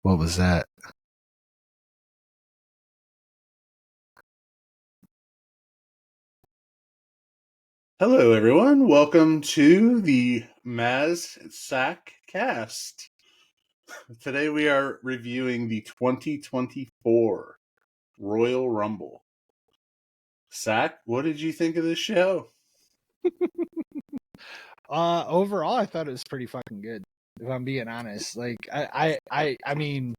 What was that? Hello, everyone. Welcome to the Maz and Sack cast. Today we are reviewing the 2024 Royal Rumble. Sack, what did you think of this show? Overall, I thought it was pretty fucking good. If I'm being honest, like I mean,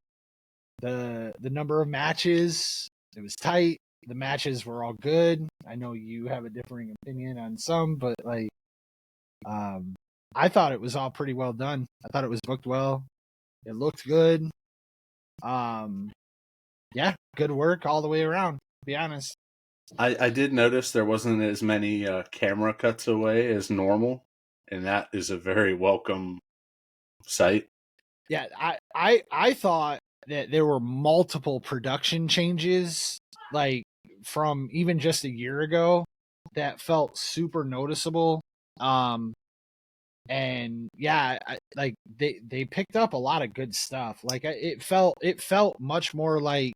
the number of matches, it was tight. The matches were all good. I know you have a differing opinion on some, but like, I thought it was all pretty well done. I thought it was booked well. It looked good. Yeah, good work all the way around. To be honest. I did notice there wasn't as many camera cuts away as normal, and that is a very welcome sight. Yeah, I thought that there were multiple production changes, like from even just a year ago, that felt super noticeable. And yeah, like they picked up a lot of good stuff. Like it felt much more like,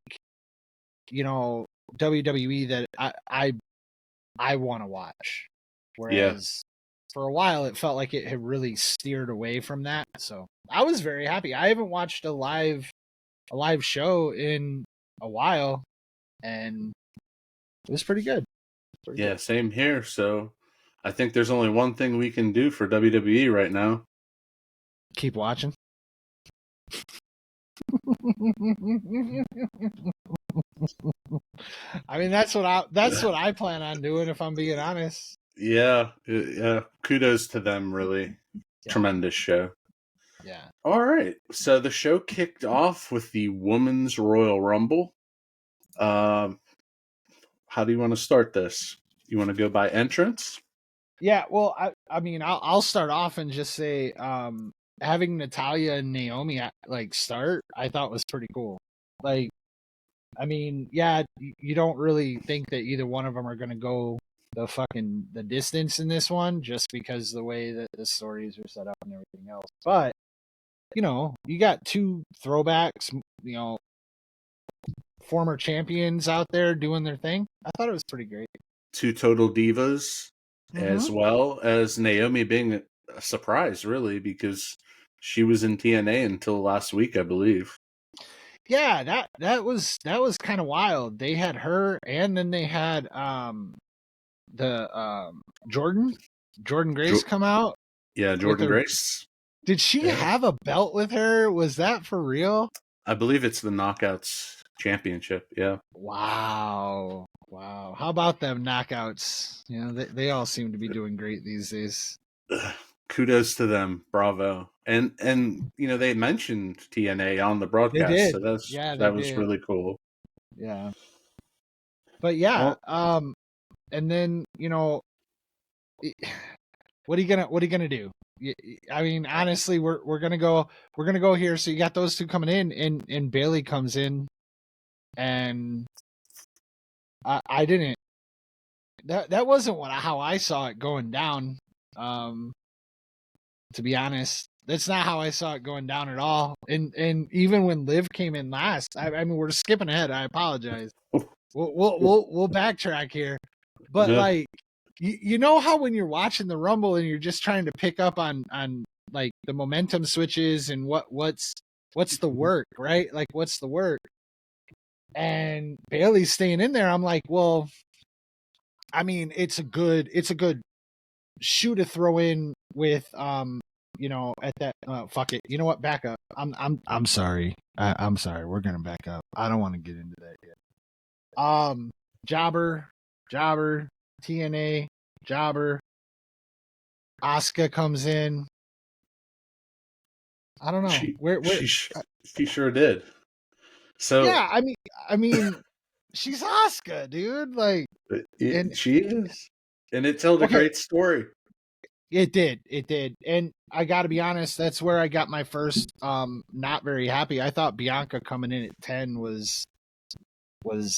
WWE that I want to watch. Yeah. Whereas for a while it felt like it had really steered away from that. So I was very happy. I haven't watched a live show in a while, and it was pretty good. Yeah, same here. So I think there's only one thing we can do for WWE right now. Keep watching. I mean, that's what I plan on doing, if I'm being honest. Yeah. Kudos to them, really. Yeah. Tremendous show. Yeah. All right. So the show kicked off with the Women's Royal Rumble. How do you want to start this? You want to go by entrance? Yeah, well, I mean, I'll start off and just say, having Natalia and Naomi like start, I thought was pretty cool. Like, I mean, yeah, you don't really think that either one of them are going to go the distance in this one, just because the way that the stories are set up and everything else. But you got two throwbacks, former champions out there doing their thing. I thought it was pretty great. Two total divas, as Mm-hmm. well as Naomi being a surprise, really, because she was in TNA until last week, I believe. Yeah, that was kind of wild. They had her, and then they had the Jordan Grace come out. Yeah, With Jordan her. Grace. Did she Yeah. have a belt with her? Was that for real? I believe it's the Knockouts Championship. Yeah. Wow. How about them knockouts? They all seem to be doing great these days. Kudos to them. Bravo. And they mentioned TNA on the They broadcast, so did. Yeah, they that was did. really cool. Yeah. But yeah, Well, and then, what are you gonna do? I mean, honestly, we're gonna go here. So you got those two coming in, and Bailey comes in, and I didn't. That wasn't how I saw it going down. To be honest, that's not how I saw it going down at all. And even when Liv came in last, I mean, we're skipping ahead. I apologize. We'll backtrack here, but yeah. like, you know how when you're watching the Rumble and you're just trying to pick up on like the momentum switches and what's the work, right? Like, what's the work? And Bailey's staying in there. I'm like, well, I mean, it's a good shoe to throw in with at that fuck it. You know what? Back up. I'm sorry. I'm sorry. We're gonna back up. I don't want to get into that yet. Jobber, TNA, Jobber. Asuka comes in. I don't know. She sure did. So yeah, I mean, she's Asuka, dude. Like, and she is, and it told a great story. It did, and I got to be honest. That's where I got my first not very happy. I thought Bianca coming in at 10 was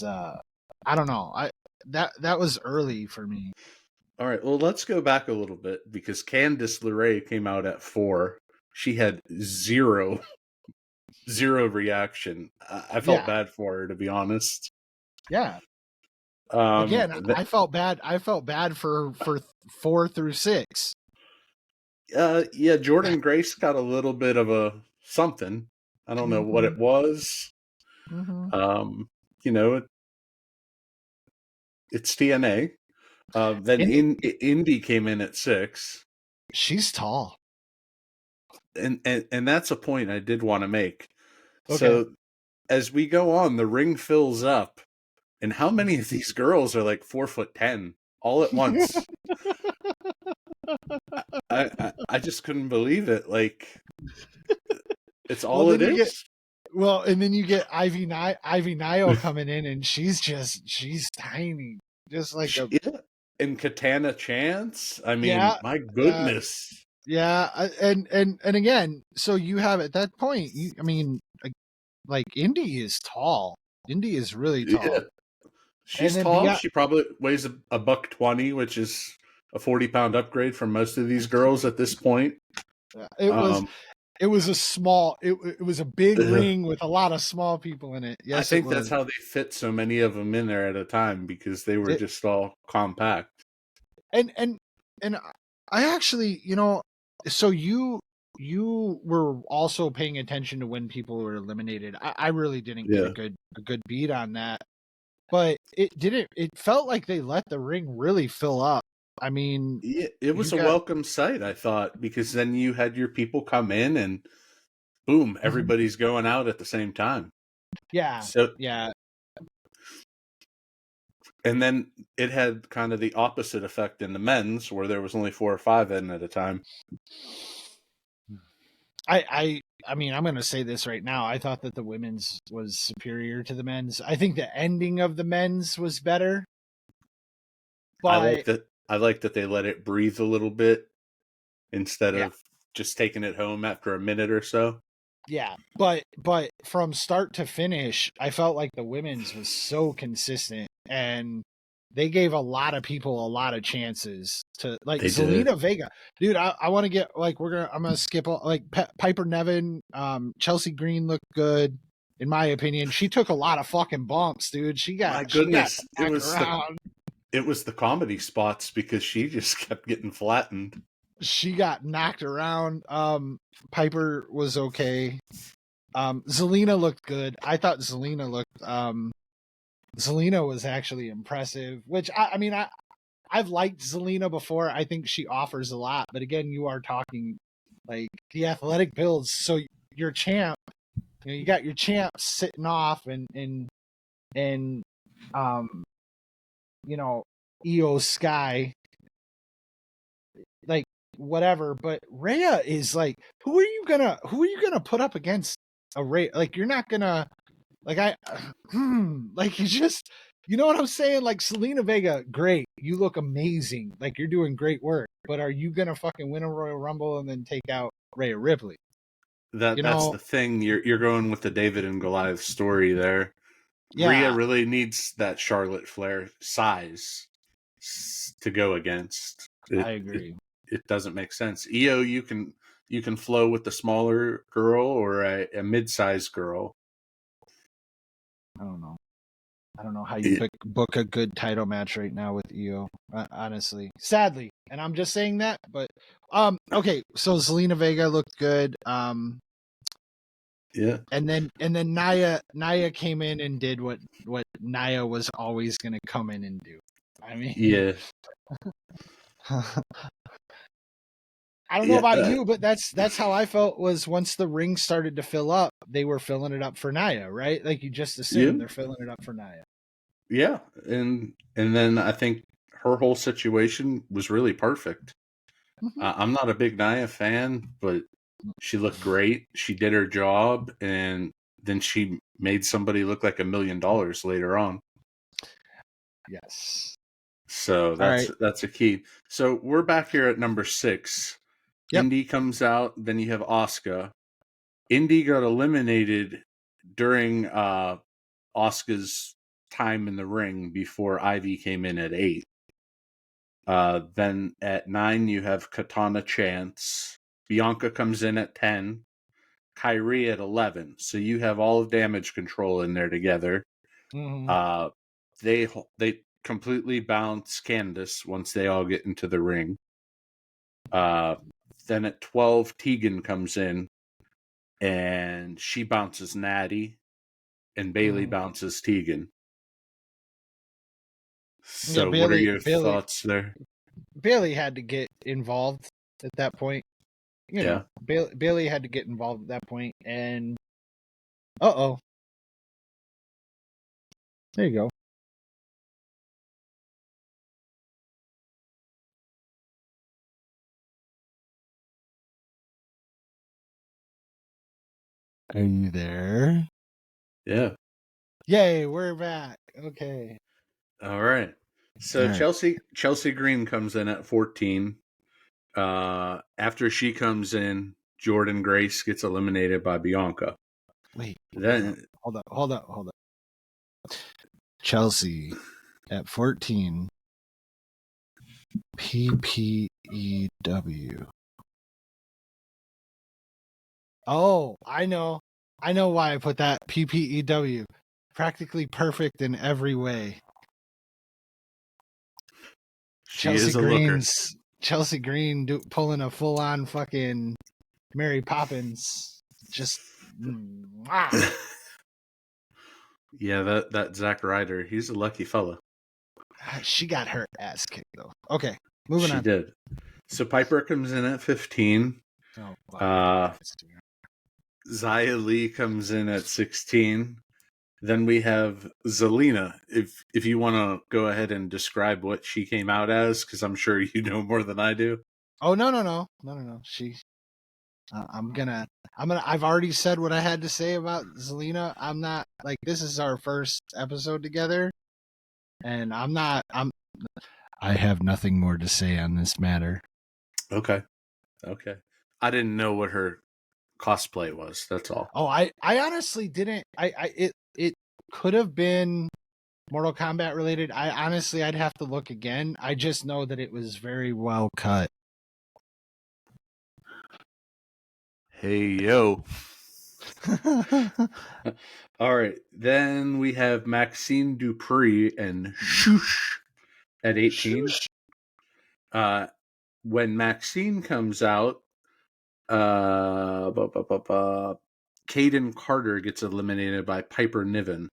I don't know. That was early for me. All right, well, let's go back a little bit because Candice LeRae came out at 4. She had 0 zero reaction. I felt Yeah, bad for her, to be honest. yeah. Um, Again, th- I felt bad. I felt bad for 4 through 6. yeah, Jordan Grace got a little bit of a something. I don't know what Mm-hmm. it was. Mm-hmm. Um, you know, it's TNA. Then Indy, Indy came in at 6, she's tall. and that's a point I did want to make. Okay. So as we go on, the ring fills up, and how many of these girls are like 4'10" all at once? I just couldn't believe it. Like, it's Well, all then it you get is. and then you get Ivy Nile coming in, and she's tiny, just like a Yeah. And Katana Chance. I mean, yeah, my yeah, goodness. yeah. And again, so you have at that point, I mean, like Indy is tall. Indy is really Yeah. tall, and She's then tall. beyond, She probably weighs a buck 20, which is a 40-pound upgrade from most of these girls at this point. it was Um, it was a small it was a big ring with a lot of small people in it. I Yes, it think that's was. how they fit so many of them in there at a time, because they were It, just all compact. and and and I actually, so you were also paying attention to when people were eliminated. I really didn't get Yeah. a good beat on that, but it didn't. It felt like they let the ring really fill up. I mean, Yeah, it you was a got welcome sight, I thought, because then you had your people come in and boom, Mhm. everybody's going out at the same time. Yeah, So, yeah. and then it had kind of the opposite effect in the men's, where there was only 4 or 5 in at a time. I mean, I'm going to say this right now. I thought that the women's was superior to the men's. I think the ending of the men's was better, I like but that. I like that they let it breathe a little bit instead yeah, of just taking it home after a minute or so. yeah. But from start to finish, I felt like the women's was so consistent, and they gave a lot of people a lot of chances to, like, They did. Zelina Vega. Dude, I want to get, like, I'm gonna skip like Piper Nevin. Chelsea Green looked good. In my opinion, she took a lot of fucking bumps, dude. My She got goodness, knocked around. it was the comedy spots, because she just kept getting flattened. She got knocked around. Piper was okay. Zelina looked good. I thought Zelina was actually impressive, which I mean, I've liked Zelina before. I think she offers a lot, but again, you are talking like the athletic builds. So your champ, you got your champ sitting off, and um, you know, Io Sky, like, whatever. But Rhea is like, who are you gonna put up against a Rhea? Like, you're not gonna, like, like, you just, you know what I'm saying? Like, Selena Vega, great, you look amazing, like, you're doing great work, but are you gonna fucking win a Royal Rumble and then take out Rhea Ripley? You That's know? the thing. You're going with the David and Goliath story there. Rhea Yeah, really needs that Charlotte Flair size to go against. I It agree. it doesn't make sense. EO, you can flow with the smaller girl or a mid-sized girl. I don't know. I don't know how you It, book a good title match right now with Io. Honestly, sadly, and I'm just saying that. But okay. So Zelina Vega looked good. yeah, And then Naya came in and did what Naya was always going to come in and do. I mean, yeah, I don't know yeah, about you, but that's how I felt. Was once the ring started to fill up, they were filling it up for Naya, right? Like, you just yeah, assume they're filling it up for Naya. yeah. And then I think her whole situation was really perfect. Mm-hmm. I'm not a big Nia fan, but she looked great. She did her job, and then she made somebody look like $1 million later on. Yes. So All right. that's a key. So we're back here at number 6. Yep. Indy comes out, then you have Asuka. Indy got eliminated during Asuka's time in the ring before Ivy came in at 8. Then at 9 you have Katana Chance. Bianca comes in at 10. Kyrie at 11. So you have all of Damage Control in there together. Mm-hmm. They completely bounce Candace once they all get into the ring. Then at 12, Tegan comes in, and she bounces Natty, and Bailey bounces Tegan. Yeah, So what are your thoughts there? Bailey had to get involved at that point. You know, Yeah. Bailey had to get involved at that point, and uh-oh. There you go. Are you there? Yeah. Yay, we're back. Okay. All right. So All right. Chelsea Green comes in at 14. After she comes in, Jordan Grace gets eliminated by Bianca. Wait. Then Hold up. Chelsea at 14. PPEW. Oh, I know. I know why I put that PPEW. Practically perfect in every way. she is a looker. Chelsea Green pulling a full on fucking Mary Poppins. Just Yeah, that Zack Ryder, he's a lucky fella. she got her ass kicked though. Okay, moving She on. did. So Piper comes in at 15. Oh, wow. Xia Li comes in at 16. Then we have Zelina. If you want to go ahead and describe what she came out as, because I'm sure you know more than I do. Oh no. She. I've already said what I had to say about Zelina. I'm not like this is our first episode together, and I have nothing more to say on this matter. Okay. I didn't know what her cosplay was. That's all. Oh, I honestly didn't. It could have been Mortal Kombat related. I'd have to look again. I just know that it was very well cut. Hey yo. All right. Then we have Maxine Dupree and Shoosh at 18. When Maxine comes out, Caden Carter gets eliminated by Piper Niven.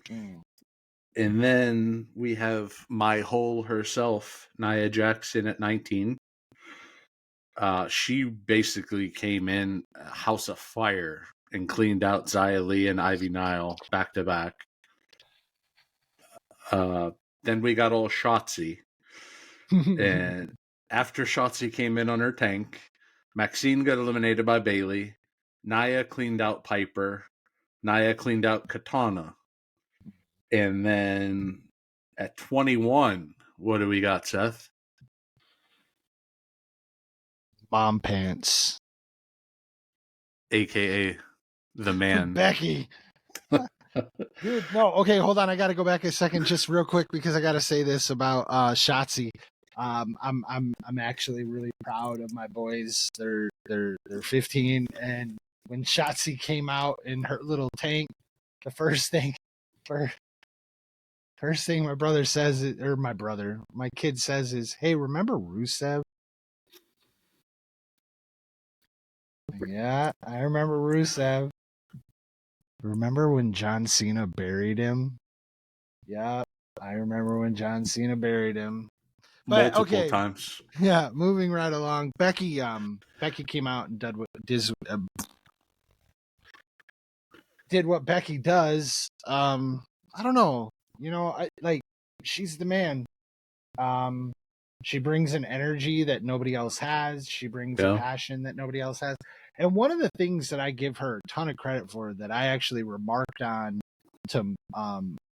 And then we have My Hole herself, Nia Jackson at 19. She basically came in House of Fire and cleaned out Xia Li and Ivy Nile back to back. Then we got old Shotzi. And after Shotzi came in on her tank, Maxine got eliminated by Bailey. Nia cleaned out Piper. Nia cleaned out Katana. And then at 21, what do we got, Seth? Mom pants. AKA the man. Becky. Dude, no. Okay, hold on. I got to go back a second, just real quick, because I got to say this about Shotzi. I'm actually really proud of my boys. They're 15, and when Shotzi came out in her little tank, the first thing my brother says, my kid says is, "Hey, remember Rusev?" Yeah, I remember Rusev. Remember when John Cena buried him? Yeah, I remember when John Cena buried him. But Multiple okay, times. yeah, moving right along. Becky came out and did what Becky does. I don't know. She's the man. She brings an energy that nobody else has. She brings a passion that nobody else has. And one of the things that I give her a ton of credit for that I actually remarked on to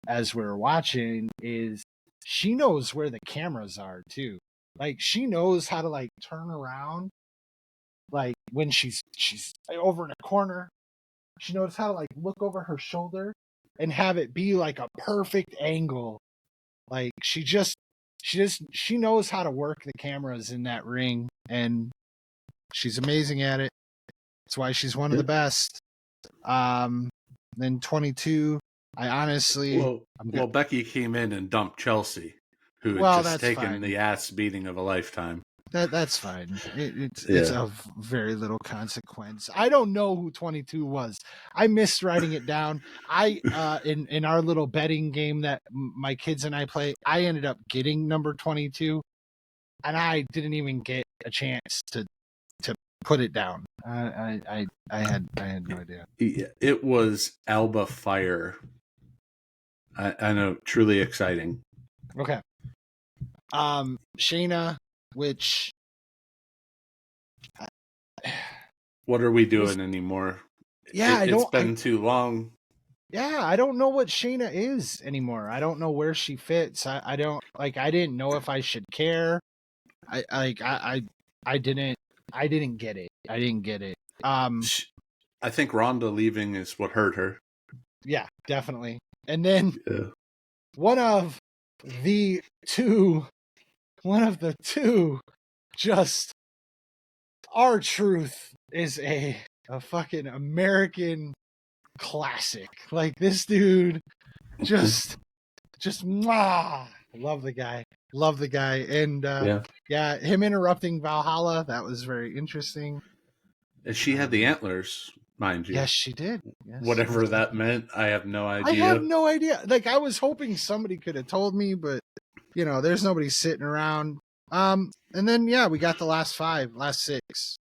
as we were watching is she knows where the cameras are too. Like she knows how to like turn around like when she's over in a corner. She knows how to like look over her shoulder and have it be like a perfect angle. Like she knows how to work the cameras in that ring, and she's amazing at it. That's why she's one of the best. Then 22. I honestly, well, Becky came in and dumped Chelsea, who had well, just that's taken fine. the ass beating of a lifetime. That's fine. It's of very little consequence. I don't know who 22 was. I missed writing it down. I in our little betting game that my kids and I play, I ended up getting number 22, and I didn't even get a chance to put it down. I had no idea. It was Alba Fire. I know, truly exciting. Okay. Shayna, which what are we doing anymore? Yeah, it's been too long. Yeah, I don't know what Shayna is anymore. I don't know where she fits. I don't like. I didn't know if I should care. I didn't get it. I didn't get it. I think Ronda leaving is what hurt her. Yeah, definitely. And then one of the two, just R-Truth is a fucking American classic. Like, this dude just love the guy. And yeah, him interrupting Valhalla, that was very interesting. And she had the antlers, mind you. Yes, she did. Yes, whatever that meant, I have no idea. I have no idea. Like, I was hoping somebody could have told me, but there's nobody sitting around. And then we got the last six.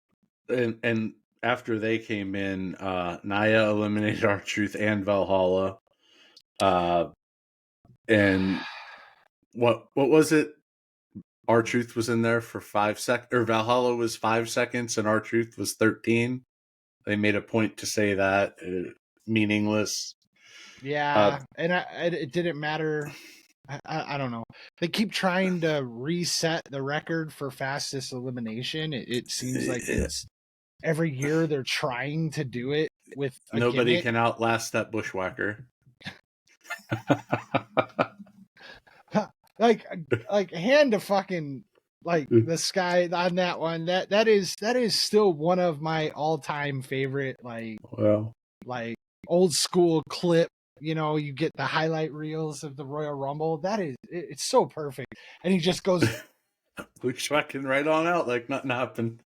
And after they came in, Nia eliminated R-Truth and Valhalla. And what was it? R-Truth was in there for 5 seconds, or Valhalla was 5 seconds, and R-Truth was 13. They made a point to say that. Meaningless. Yeah, and it didn't matter. I don't know. They keep trying to reset the record for fastest elimination. It seems like it's every year they're trying to do it with a nobody gimmick. Can outlast that bushwhacker. like hand to fucking the sky on that one. That is still one of my all-time favorite like old school clip. You get the highlight reels of the Royal Rumble. That is, it's so perfect. And he just goes bushwhacking right on out like nothing happened.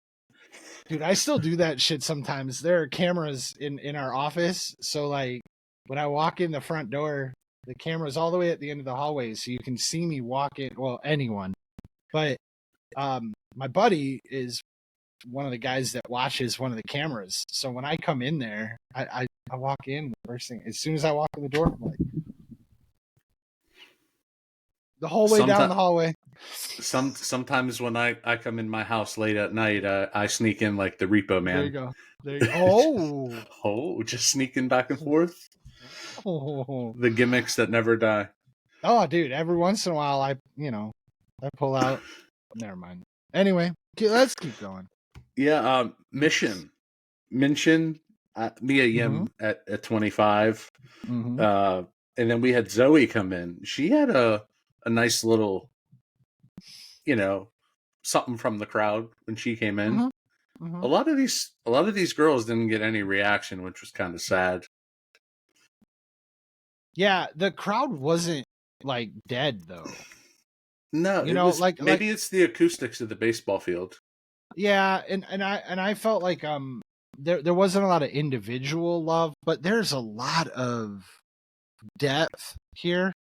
Dude, I still do that shit sometimes. There are cameras in our office, so like when I walk in the front door, the camera's all the way at the end of the hallway, so you can see me walk in. Well, anyone, but my buddy is one of the guys that watches one of the cameras. So when I come in there, I walk in the first thing. As soon as I walk in the door, I'm like, the whole way down the hallway. Sometimes when I come in my house late at night, I sneak in like the Repo Man. There you go. Oh, just sneaking back and forth. The gimmicks that never die. Oh, dude! Every once in a while, I pull out. Never mind. Anyway, let's keep going. Yeah, Mia Yim at 25. And then we had Zoe come in. She had a nice little, something from the crowd when she came in. A lot of these girls didn't get any reaction, which was kind of sad. Yeah, the crowd wasn't like dead though. No, maybe it's the acoustics of the baseball field. Yeah, and I felt like there wasn't a lot of individual love, but there's a lot of depth here,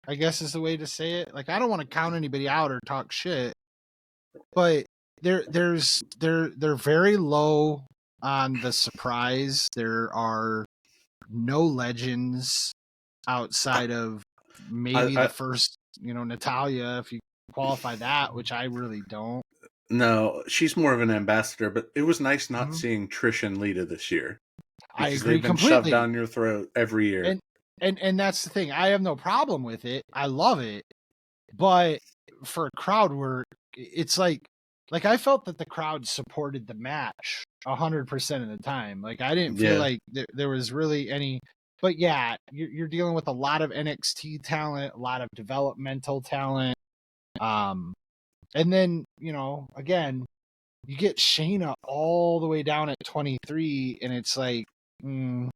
I guess is the way to say it. Like, I don't want to count anybody out or talk shit, but they're very low on the surprise. There are no legends outside of maybe the first, Natalia, if you qualify that, which I really don't. No, she's more of an ambassador, but it was nice not seeing Trish and Lita this year. I agree they've been completely. Shoved down your throat every year. And that's the thing. I have no problem with it. I love it. But for crowd work, it's like I felt that the crowd supported the match 100% of the time. Like, I didn't feel like there was really any. But yeah, you're dealing with a lot of NXT talent, a lot of developmental talent. And then, again, you get Shayna all the way down at 23, and it's like, and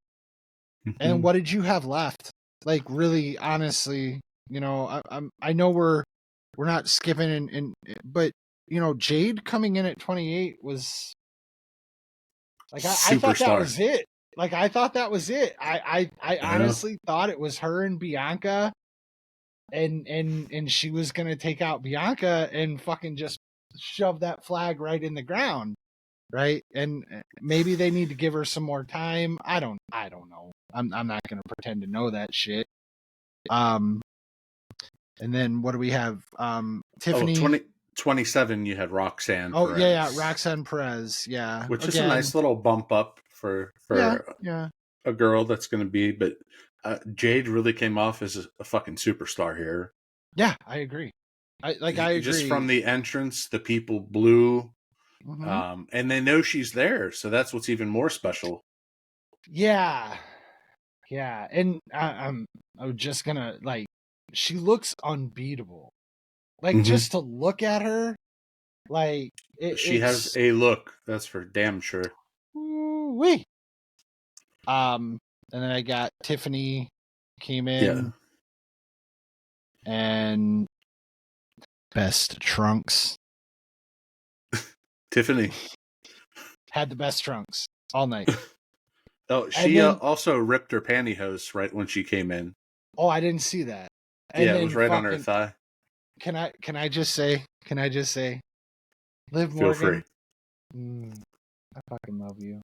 what did you have left? Like, really, honestly, I know we're not skipping, but Jade coming in at 28 was like, I thought that Superstar. was it. Like, I thought that was it. I honestly thought it was her and Bianca, and she was gonna take out Bianca and fucking just shove that flag right in the ground, right? And maybe they need to give her some more time. I don't know. I'm not gonna pretend to know that shit. And then what do we have? Tiffany. 27, you had Roxanne Oh Perez. yeah, Roxanne Perez. Yeah, which is a nice little bump up for yeah. a girl that's going to be. But Jade really came off as a fucking superstar here. Yeah, I agree. I agree. Just from the entrance, the people blew, and they know she's there, so that's what's even more special. Yeah, and I'm just gonna, like, she looks unbeatable. Like, just to look at her, like, she has a look, that's for damn sure. Wee. And then I got Tiffany came in, and best trunks. Tiffany had the best trunks all night. Oh, she also ripped her pantyhose right when she came in. Oh, I didn't see that. And yeah, it was right on her thigh. Can I just say? Liv Morgan. Feel free. I fucking love you.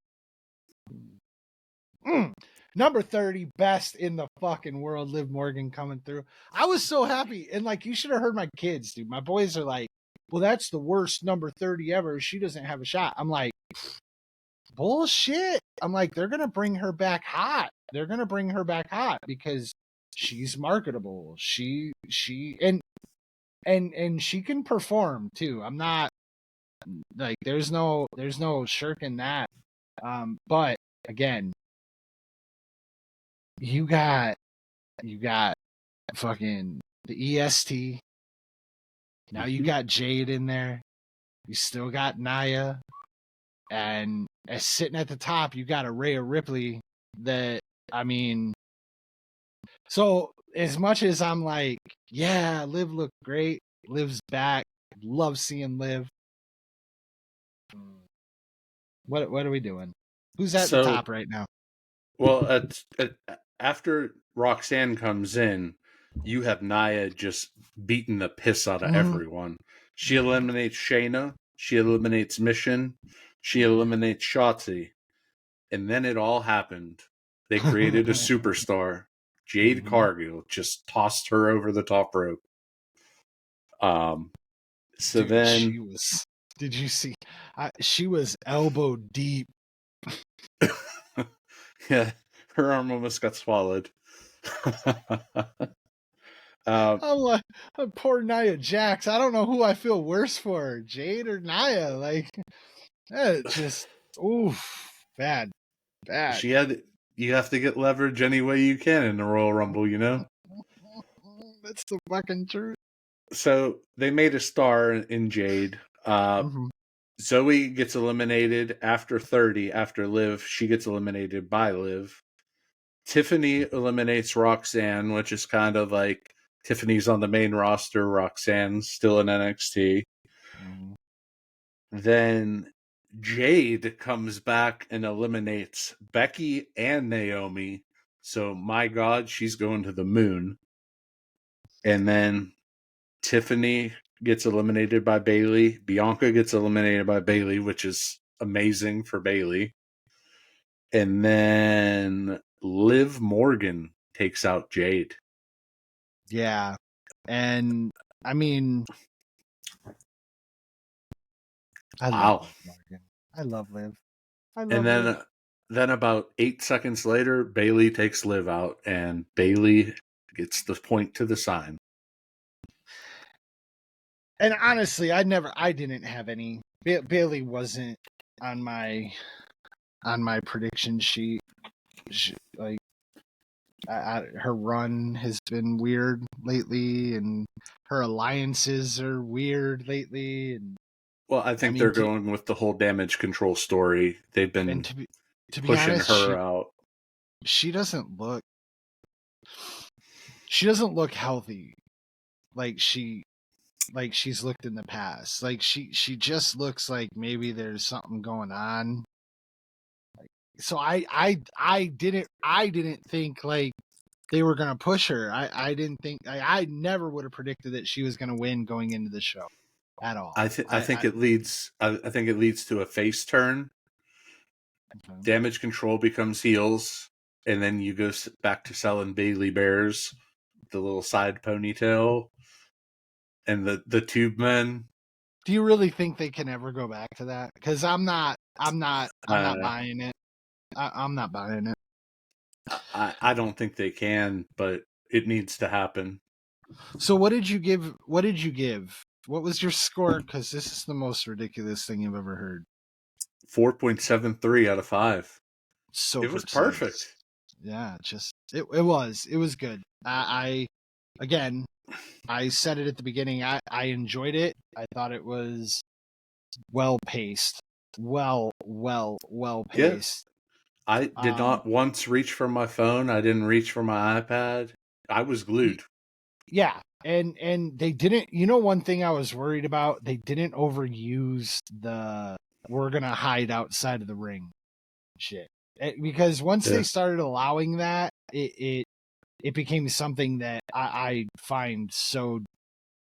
Number 30, best in the fucking world, Liv Morgan coming through. I was so happy. And, like, you should have heard my kids, dude. My boys are like, well, that's the worst number 30 ever. She doesn't have a shot. I'm like, bullshit. I'm like, they're going to bring her back hot. Because she's marketable. She and she can perform too. I'm not, like, there's no shirking that. But again, you got fucking the EST. Now you got Jade in there. You still got Nia. And as sitting at the top, you got a Rhea Ripley that, I mean, so as much as I'm like, yeah, Liv looked great. Liv's back. Love seeing Liv. What are we doing? Who's at the top right now? Well, after Roxanne comes in, you have Nia just beating the piss out of everyone. She eliminates Shayna. She eliminates Mission. She eliminates Shotzi. And then it all happened. They created a superstar. Jade Cargill just tossed her over the top rope. So dude, then she was. Did you see? She was elbow deep. Yeah, her arm almost got swallowed. I'm like, poor Nia Jax. I don't know who I feel worse for, Jade or Nia. Like, just bad. You have to get leverage any way you can in the Royal Rumble, you know? That's the fucking truth. So they made a star in Jade. Zoe gets eliminated after 30. After Liv, she gets eliminated by Liv. Tiffany eliminates Roxanne, which is kind of like Tiffany's on the main roster. Roxanne's still in NXT. Then Jade comes back and eliminates Becky and Naomi. So, my God, she's going to the moon. And then Tiffany gets eliminated by Bayley. Bianca gets eliminated by Bayley, which is amazing for Bayley. And then Liv Morgan takes out Jade. Yeah. And, I mean, I love Liv Morgan. I love Liv. And then about 8 seconds later, Bayley takes Liv out, and Bayley gets the point to the sign. And honestly, I didn't have any. Bayley wasn't on my prediction sheet. Like, her run has been weird lately, and her alliances are weird lately, and Well, I think mean, they're going with the whole damage control story. They've been to be pushing honest, her out. she doesn't look she doesn't look healthy like she's looked in the past. Like she just looks like maybe there's something going on. So I didn't think like they were gonna push her. I didn't think I never would have predicted that she was gonna win going into the show at all. I think it leads. I think it leads to a face turn. Okay. Damage control becomes heels, and then you go back to selling Bailey Bears, the little side ponytail, and the tube men. Do you really think they can ever go back to that? Because I'm not Uh, buying it. I'm not buying it. I don't think they can, but it needs to happen. So what did you give? What did you give? What was your score? Because this is the most ridiculous thing you've ever heard. 4.73 out of 5. So It was precise. perfect. Yeah, just it was good. I again, I said it at the beginning. I enjoyed it. I thought it was well paced. Well Yeah. paced. I did not once reach for my phone. I didn't reach for my iPad. I was glued. Yeah. And they didn't, one thing I was worried about, they didn't overuse the we're gonna hide outside of the ring shit. Because once they started allowing that, it became something that I find so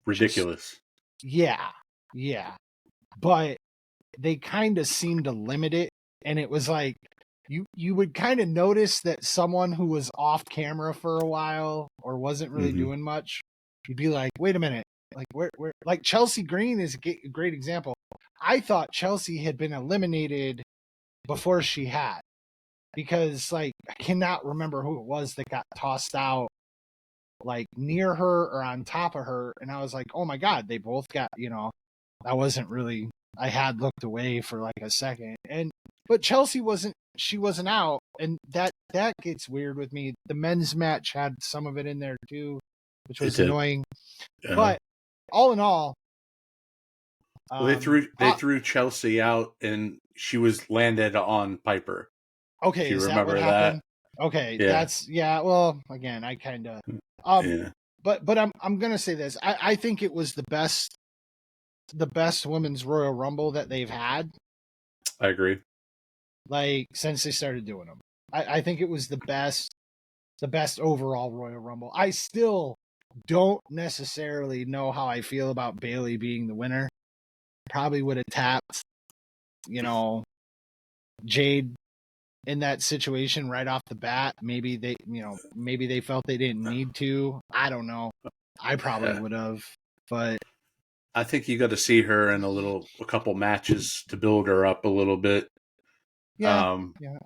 Ridiculous. yeah. But they kind of seemed to limit it, and it was like you would kind of notice that someone who was off camera for a while or wasn't really doing much, you'd be like, wait a minute, like where like Chelsea Green is a great example. I thought Chelsea had been eliminated before she had, because like I cannot remember who it was that got tossed out like near her or on top of her, and I was like, oh my god, they both got, I wasn't really, I had looked away for like a second, but Chelsea wasn't out, and that gets weird with me. The men's match had some of it in there too, which was annoying. But all in all, well, they threw Chelsea out, and she was landed on Piper. Okay, you is that what remember happened? that? Okay, Yeah. well, again, I kind of Yeah. but I'm gonna say this. I think it was the best women's Royal Rumble that they've had, I agree. like since they started doing them. I think it was the best overall Royal Rumble. I still don't necessarily know how I feel about Bailey being the winner. Probably would have tapped, Jade in that situation right off the bat. Maybe they felt they didn't need to. I don't know. I probably would have, but I think you got to see her in a couple matches to build her up a little bit. yeah,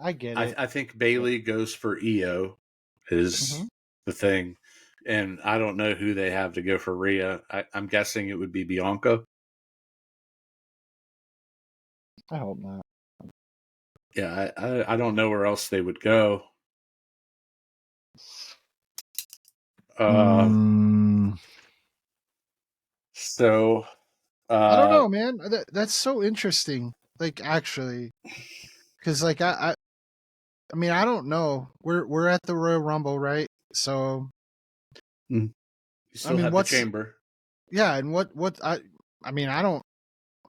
I get it. I think Bailey goes for EO is the thing, and I don't know who they have to go for Rhea. I'm guessing it would be Bianca. I hope not. Yeah, I don't know where else they would go. So I don't know, man. That's so interesting. Like, actually, because like I mean, I don't know. We're at the Royal Rumble, right? So, you still have the chamber. Yeah, and what I mean, I don't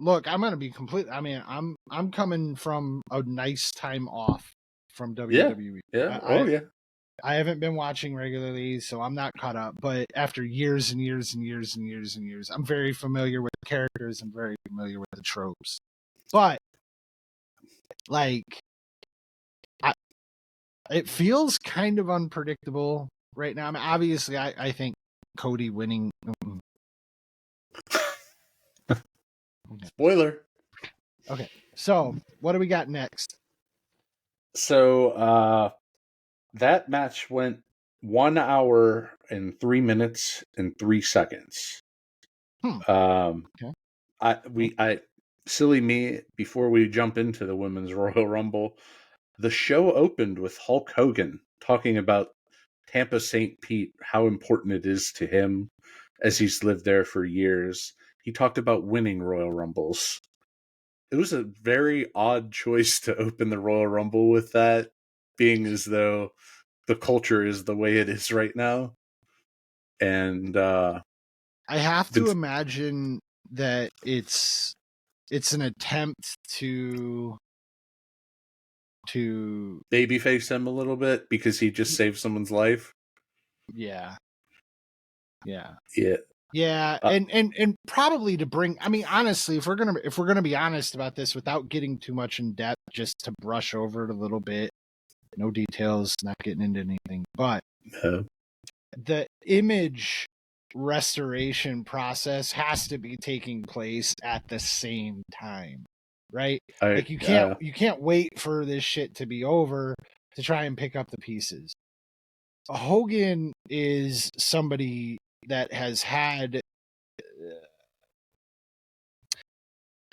look. I'm gonna be complete. I mean, I'm coming from a nice time off from WWE. Yeah. I haven't been watching regularly, so I'm not caught up. But after years and years and years and years and years, I'm very familiar with the characters and very familiar with the tropes. But like, it feels kind of unpredictable right now. I mean, obviously, I think Cody winning. Spoiler. Okay, so what do we got next? So that match went 1 hour and 3 minutes and 3 seconds. Okay. Silly me, before we jump into the Women's Royal Rumble, the show opened with Hulk Hogan talking about Tampa St. Pete, how important it is to him as he's lived there for years. he talked about winning Royal Rumbles. It was a very odd choice to open the Royal Rumble with that, being as though the culture is the way it is right now. And I have to imagine that it's an attempt to babyface him a little bit because he just saved someone's life. yeah. Yeah. And probably to bring, I mean, honestly, if we're gonna be honest about this without getting too much in depth, just to brush over it a little bit, no details, not getting into anything, but the image restoration process has to be taking place at the same time, right? Like you can't wait for this shit to be over to try and pick up the pieces. Hogan is somebody that has had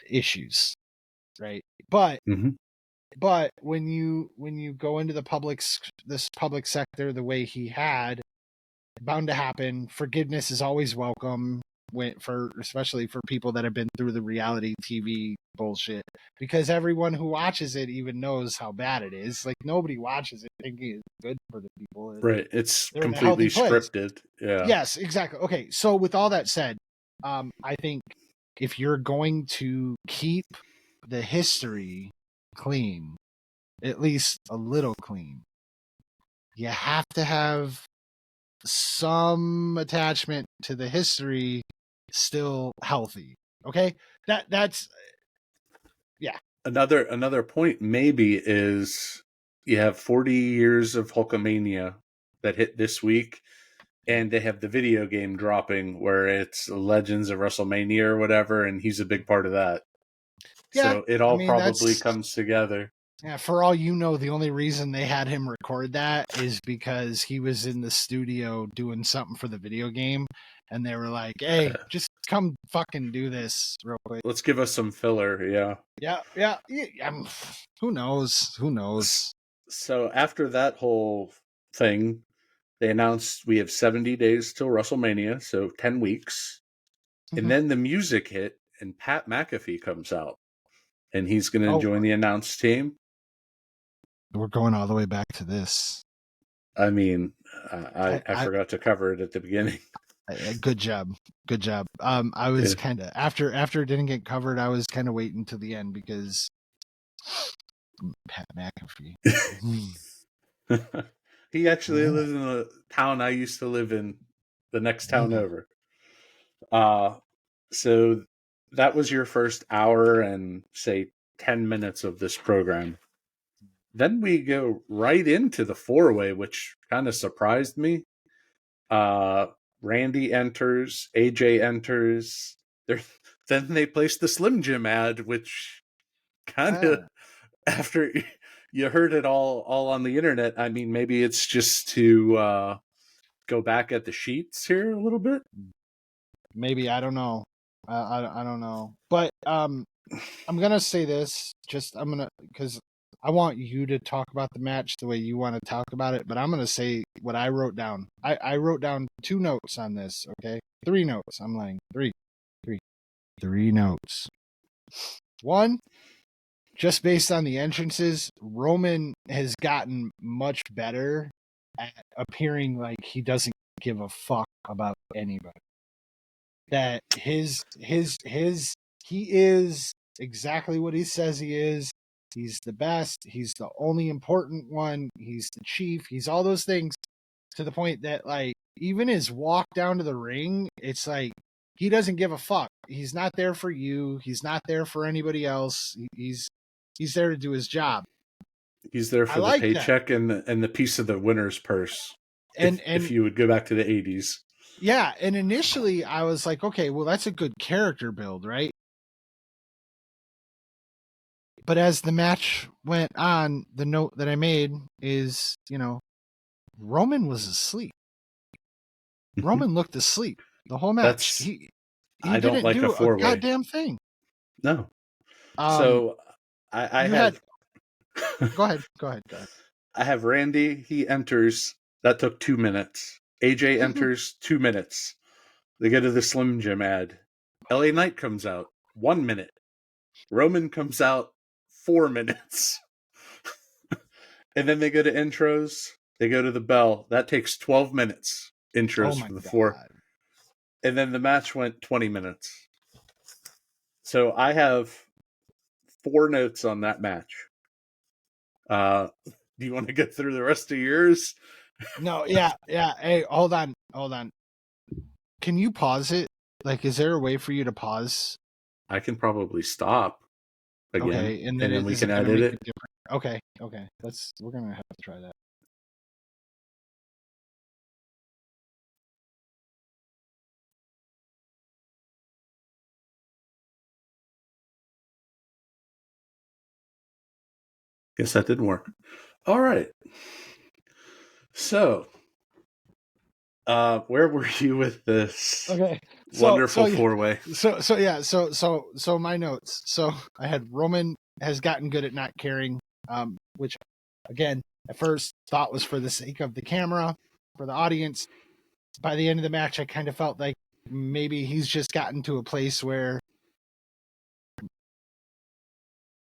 issues, right? But when you go into this public sector the way he had, bound to happen. Forgiveness is always welcome, especially for people that have been through the reality TV bullshit, because everyone who watches it even knows how bad it is. Like, nobody watches it thinking it's good for the people. Right. It's They're completely in a healthy place. scripted. Yeah. Yes, exactly. Okay, so with all that said, I think if you're going to keep the history clean, at least a little clean, you have to have some attachment to the history still healthy. Okay? That's yeah. Another point maybe is you have 40 years of Hulkamania that hit this week, and they have the video game dropping where it's Legends of WrestleMania or whatever, and he's a big part of that. Yeah, so it all probably comes together. Yeah, for all you know, the only reason they had him record that is because he was in the studio doing something for the video game, and they were like, "Hey, just come fucking do this real quick. Let's give us some filler." Yeah. Who knows? So after that whole thing, they announced we have 70 days till WrestleMania, so 10 weeks. And then the music hit, and Pat McAfee comes out, and he's going to join the announce team. We're going all the way back to this. I mean, I forgot to cover it at the beginning. Good job. I was kind of after it didn't get covered, I was kind of waiting to the end because Pat McAfee. He actually lives in a town I used to live in, the next town over. So that was your first hour and say 10 minutes of this program. Then we go right into the four-way, which kind of surprised me. Randy enters, AJ enters. Then they place the Slim Jim ad, which kind of, after you heard it all on the internet, I mean, maybe it's just to go back at the sheets here a little bit. Maybe, I don't know. I don't know. But I'm gonna say this. Because I want you to talk about the match the way you want to talk about it. But I'm gonna say what I wrote down. I wrote down 2 notes on this. Okay, 3 notes. I'm lying. 3 notes. 1, just based on the entrances, Roman has gotten much better at appearing like he doesn't give a fuck about anybody. That he is exactly what he says he is. He's the best. He's the only important one. He's the chief. He's all those things, to the point that, like, even his walk down to the ring, it's like he doesn't give a fuck. He's not there for you. He's not there for anybody else. He's there to do his job. He's there for the paycheck and the piece of the winner's purse. And if you would go back to the 80s. Yeah, and initially I was like, okay, well, that's a good character build, right? But as the match went on, the note that I made is, Roman was asleep. Roman looked asleep the whole match. He didn't like do a goddamn thing. No. So I have. Go ahead. I have Randy. He enters. That took 2 minutes. AJ enters 2 minutes. They go to the Slim Jim ad. LA Knight comes out 1 minute. Roman comes out 4 minutes. And then they go to intros. They go to the bell. That takes 12 minutes. Oh Intros my for the 4. God. And then the match went 20 minutes. So I have 4 notes on that match. Do you want to get through the rest of yours? No, yeah. Hey, hold on. Can you pause it? Like, is there a way for you to pause? I can probably stop again, Okay, and then and then we is can it gonna edit make it. it different? Okay. We're gonna have to try that. Guess that didn't work. All right. So, where were you with this Okay. wonderful 4-way? So my notes. So I had Roman has gotten good at not caring, which again, at first thought was for the sake of the camera, for the audience. By the end of the match, I kind of felt like maybe he's just gotten to a place where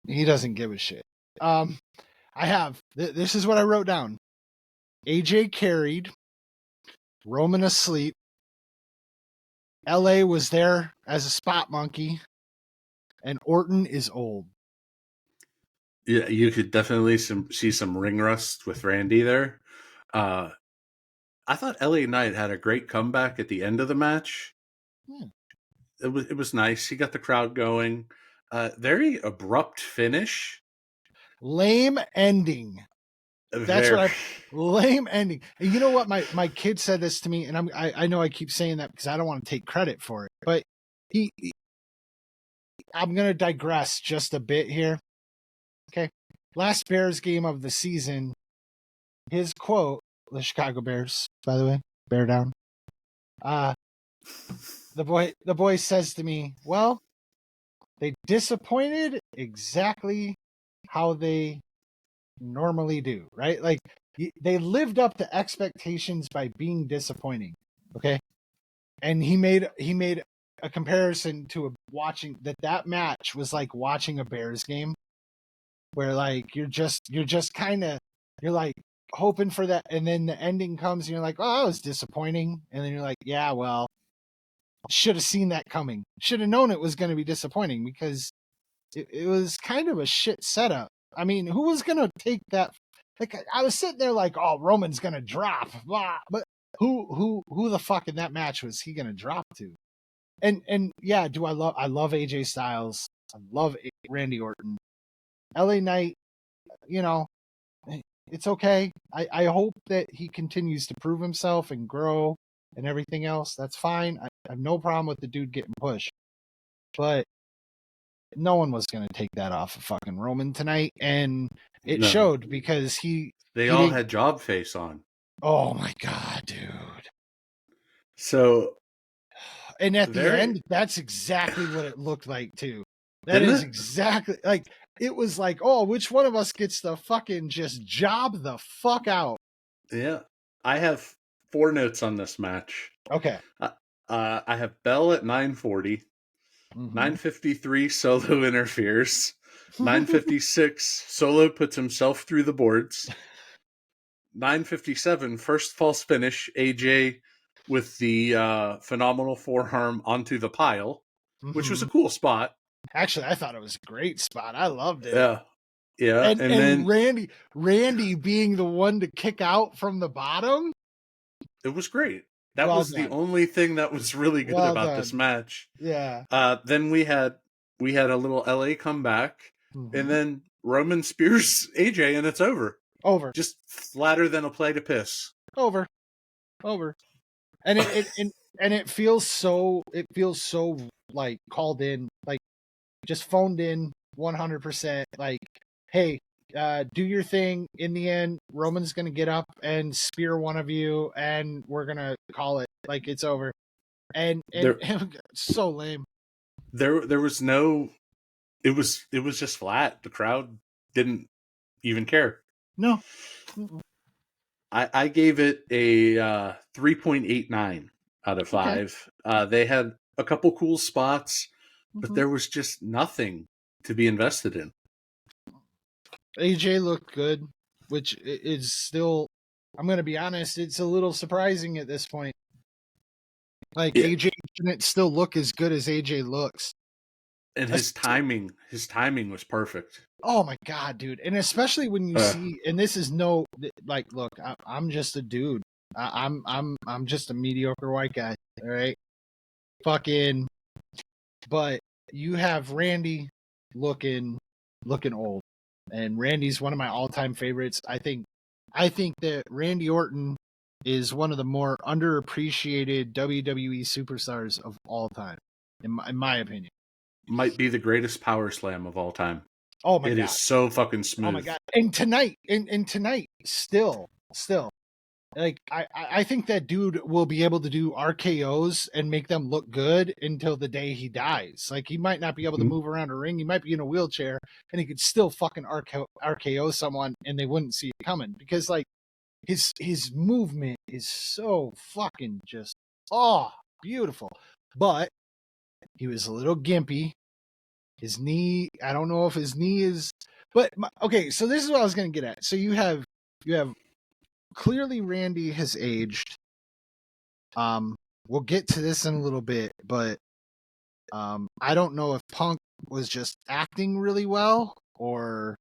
he doesn't give a shit. I have this is what I wrote down. AJ carried, Roman asleep. LA was there as a spot monkey, and Orton is old. Yeah, you could definitely see some ring rust with Randy there. I thought LA Knight had a great comeback at the end of the match. Yeah. It was nice. He got the crowd going. Very abrupt finish. Lame ending. That's what lame ending. And you know what? My kid said this to me, and I know I keep saying that because I don't want to take credit for it, but I'm gonna digress just a bit here. Okay. Last Bears game of the season, his quote, the Chicago Bears, by the way, bear down. The boy says to me, well, they disappointed exactly how they normally do, right? Like they lived up to expectations by being disappointing. Okay. And he made a comparison to watching that match was like watching a Bears game where like you're just kind of you're like hoping for that, and then the ending comes and you're like, oh, that was disappointing, and then you're like, yeah, well, should have seen that coming, should have known it was going to be disappointing because it was kind of a shit setup. I mean, who was going to take that? Like I was sitting there like, oh, Roman's going to drop, blah, but who the fuck in that match was he going to drop to? And yeah, I love AJ Styles, I love Randy Orton, LA Knight, you know, it's okay. I hope that he continues to prove himself and grow and everything else. That's fine. I have no problem with the dude getting pushed. But no one was going to take that off of fucking Roman tonight. And it No, showed because they he all didn't. had job face on. Oh my God, dude. So And at the very end, that's exactly what it looked like, too. That didn't is it? exactly like it was like, oh, which one of us gets to fucking just job the fuck out? Yeah, I have 4 notes on this match. Okay. I have Bell at 9:40, Mm-hmm. 9:53 Solo interferes, 9:56 Solo puts himself through the boards, 9:57 first false finish AJ with the phenomenal forearm onto the pile, which was a cool spot. Actually, I thought it was a great spot. I loved it. Yeah, yeah, and And then Randy being the one to kick out from the bottom. it was great. That Well was the done. only thing that was really good Well about this done. match. Yeah. Then we had a little LA comeback, and Mm-hmm. then Roman spears AJ, and it's over. Over. Just flatter than a plate of piss. Over. And it feels so like called in, like just phoned in 100%, like, hey, do your thing. In the end, Roman's gonna get up and spear one of you, and we're gonna call it like it's over. And There, so lame. there was no. It was just flat. The crowd didn't even care. No. I gave it a 3.89 out of Okay. 5. They had a couple cool spots, but Mhm. there was just nothing to be invested in. AJ looked good, which is still, I'm going to be honest, it's a little surprising at this point. Like, Yeah. AJ shouldn't still look as good as AJ looks. And his timing was perfect. Oh my God, dude. And especially when you see, and this is no, like, look, I'm just a dude. I'm just a mediocre white guy. All right. Fucking, but you have Randy looking old. And Randy's one of my all-time favorites. I think that Randy Orton is one of the more underappreciated WWE superstars of all time, in my opinion. Might be the greatest power slam of all time. Oh my It God. is so fucking smooth. Oh my God. And tonight, still, like, I think that dude will be able to do RKOs and make them look good until the day he dies. Like, he might not be able to move around a ring. He might be in a wheelchair, and he could still fucking RKO someone, and they wouldn't see it coming, because, like, his movement is so fucking just, oh, beautiful. But he was a little gimpy. His knee, I don't know if his knee is, but okay. So this is what I was going to get at. So you have clearly Randy has aged. We'll get to this in a little bit, but I don't know if Punk was just acting really well, or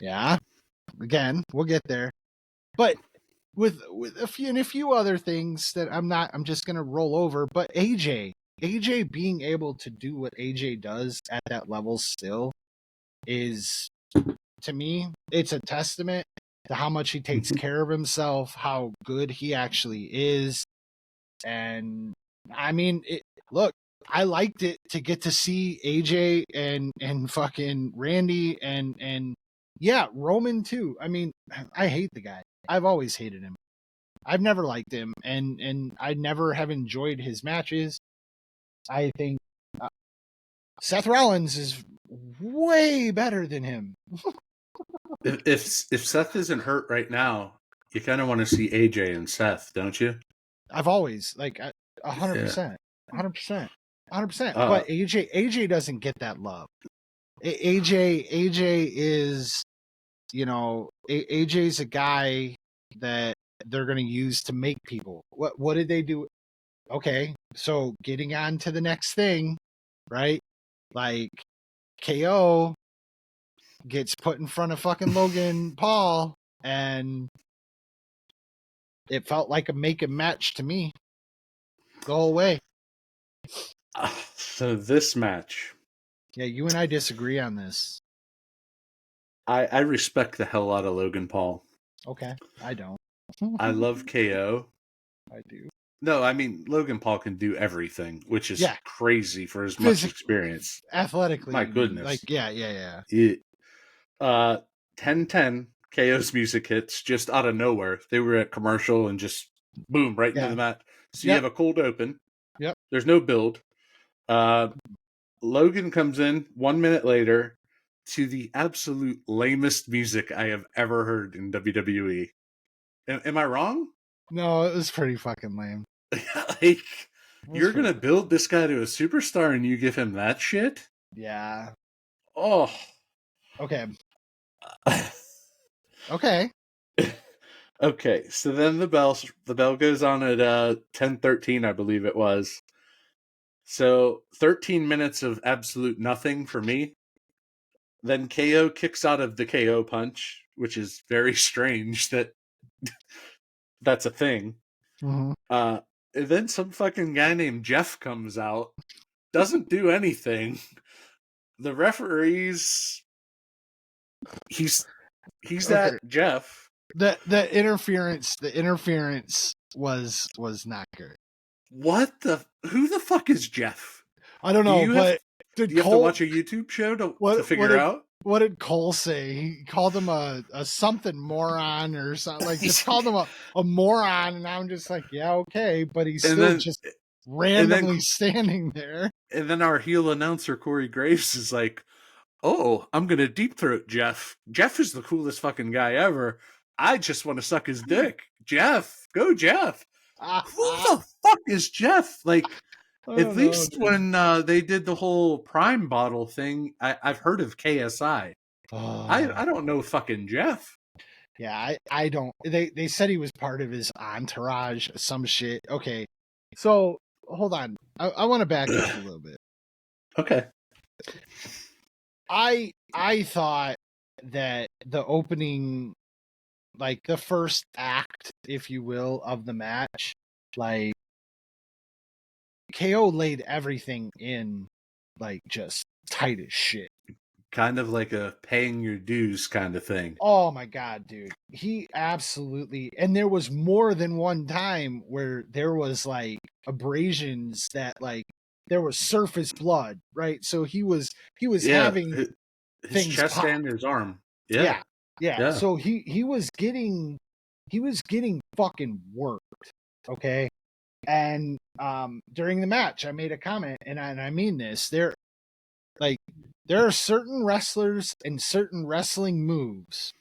yeah. Again, we'll get there. But with a few other things that I'm just gonna roll over. But AJ being able to do what AJ does at that level still is, to me, it's a testament to how much he takes care of himself, how good he actually is. And I mean, look, I liked it to get to see AJ and fucking Randy and yeah, Roman too. I mean, I hate the guy. I've always hated him. I've never liked him, and I never have enjoyed his matches. I think Seth Rollins is way better than him. If Seth isn't hurt right now, you kind of want to see AJ and Seth, don't you? I've always, like, 100%, 100%, 100%. Uh, But AJ doesn't get that love. AJ is, AJ's a guy that they're going to use to make people. What did they do? Okay, so getting on to the next thing, right? Like, KO gets put in front of fucking Logan Paul, and it felt like a make and match to me. Go away. So this match, Yeah, you and I disagree on this. I respect the hell out of Logan Paul. Okay, I don't. I love KO. I do. No, I mean Logan Paul can do everything, which is Yeah. crazy for as much experience. Athletically, My goodness. like, yeah. 10-10 KO's music hits just out of nowhere. They were at commercial and just boom right into the mat. So you have a cold open. Yep. There's no build. Logan comes in 1 minute later to the absolute lamest music I have ever heard in WWE. Am I wrong? No, it was pretty fucking lame. Like, you're gonna build this guy to a superstar and you give him that shit? Yeah. Oh. Okay. Okay. Okay, so then the bell goes on at 10:13, I believe it was. So 13 minutes of absolute nothing for me. Then KO kicks out of the KO punch, which is very strange that that's a thing. Mm-hmm. And then some fucking guy named Jeff comes out, doesn't do anything. The referees, he's okay. That Jeff. The interference was not good. What the? Who the fuck is Jeff? I don't know, but did you have to watch a YouTube show to figure out? What did Cole say? He called him a something moron or something. Like, just called him a moron, and I'm just like, yeah, okay, but he's still just randomly standing there. And then our heel announcer Corey Graves is like, "Oh, I'm gonna deep throat Jeff. Jeff is the coolest fucking guy ever. I just want to suck his dick. Jeff, go Jeff." Who the fuck is Jeff? Like, I at don't know, least dude. when they did the whole Prime bottle thing, I've heard of KSI. I don't know fucking Jeff. Yeah, I don't. They said he was part of his entourage, some shit. Okay, so hold on. I want to back up a little bit. Okay. I thought that the opening, like the first act, if you will, of the match, like KO laid everything in, like just tight as shit. Kind of like a paying your dues kind of thing. Oh my god, dude. He absolutely, and there was more than one time where there was like abrasions that like there was surface blood, right? So he was Yeah, having his things chest pop. and his arm. Yeah, Yeah. Yeah. yeah. So he was getting fucking worked, okay? And during the match I made a comment, and I mean this. Like there are certain wrestlers and certain wrestling moves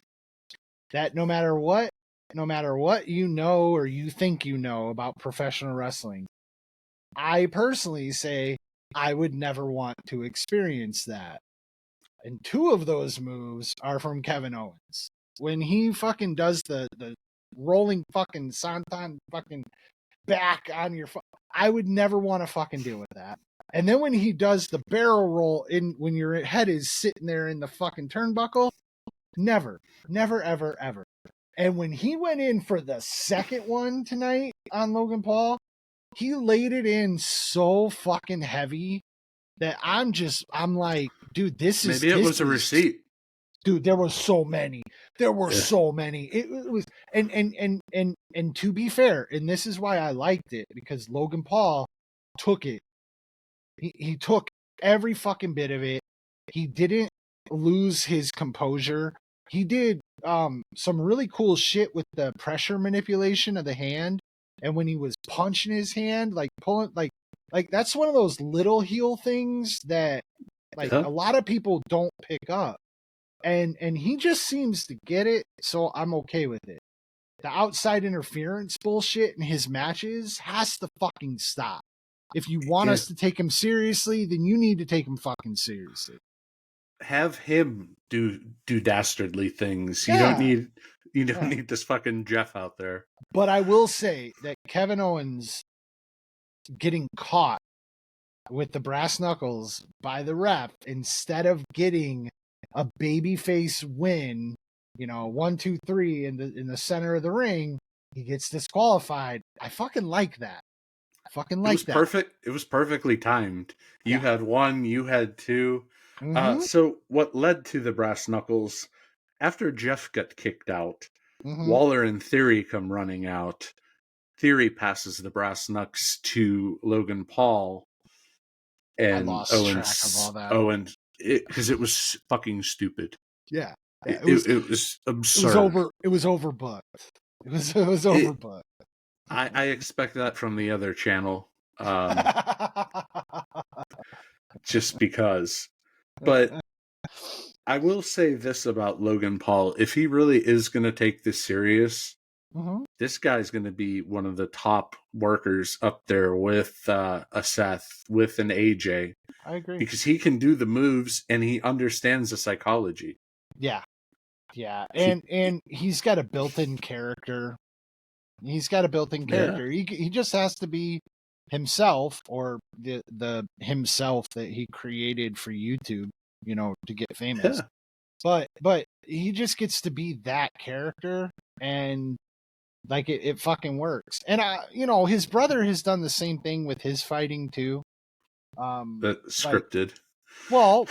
that no matter what you know or you think you know about professional wrestling, I personally say I would never want to experience that. And two of those moves are from Kevin Owens. When he fucking does the rolling fucking Santon fucking back on your I would never want to fucking deal with that. And then when he does the barrel roll in when your head is sitting there in the fucking turnbuckle, never, never, ever, ever. And when he went in for the second one tonight on Logan Paul, he laid it in so fucking heavy that I'm like, dude, Maybe it was a receipt. dude, there were so many. There were Yeah. so many. It was and to be fair, and this is why I liked it, because Logan Paul took it. He took every fucking bit of it. He didn't lose his composure. He did some really cool shit with the pressure manipulation of the hand, and when he was punching his hand, like pulling like that's one of those little heel things that like Yeah. a lot of people don't pick up. And he just seems to get it, so I'm okay with it. The outside interference bullshit in his matches has to fucking stop. If you want Yeah. us to take him seriously, then you need to take him fucking seriously. Have him do dastardly things. Yeah. You don't Yeah. need this fucking Jeff out there. But I will say that Kevin Owens getting caught with the brass knuckles by the ref instead of getting a babyface win, 1, 2, 3 in the center of the ring, he gets disqualified. I fucking like that. I fucking It like was that. perfect. It was perfectly timed. You Yeah. had one, you had two. Mm-hmm. So what led to the brass knuckles? After Jeff got kicked out, Mm-hmm. Waller and Theory come running out. Theory passes the brass knucks to Logan Paul, I and lost track of all that. because it was fucking stupid. Yeah. Yeah. It was absurd. It was overbooked. It was It, overbooked. I expect that from the other channel, just because. But I will say this about Logan Paul: if he really is going to take this serious, Mm-hmm. this guy's going to be one of the top workers up there with a Seth, with an AJ, I agree. because he can do the moves and he understands the psychology. Yeah. Yeah. He, And he's got a built-in character. He's got a built-in yeah, character. He just has to be himself, or the himself that he created for YouTube, to get famous. yeah, But he just gets to be that character, and like it fucking works. And his brother has done the same thing with his fighting too. that Like, scripted. well,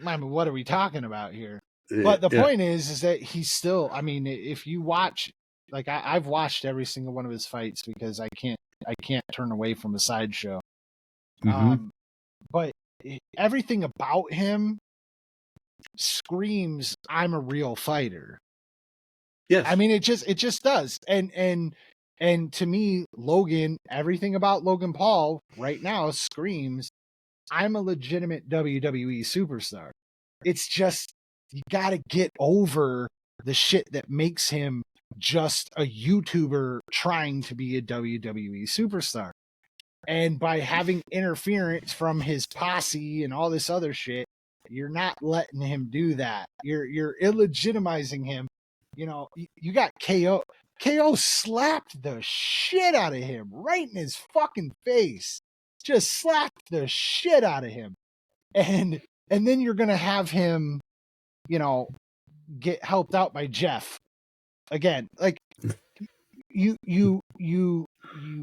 I mean, what are we talking about here? But the Yeah, point is that he's still. I mean, if you watch, like I've watched every single one of his fights because I can't turn away from a sideshow. mm-hmm. But everything about him screams, "I'm a real fighter." Yes, I mean, it just does. And to me, everything about Logan Paul right now screams, "I'm a legitimate WWE superstar." It's just you got to get over the shit that makes him just a YouTuber trying to be a WWE superstar. And by having interference from his posse and all this other shit, you're not letting him do that. You're illegitimizing him. You know, you got KO. KO slapped the shit out of him right in his fucking face. Just slapped the shit out of him. And then you're gonna have him, you know, get helped out by Jeff. Again, like you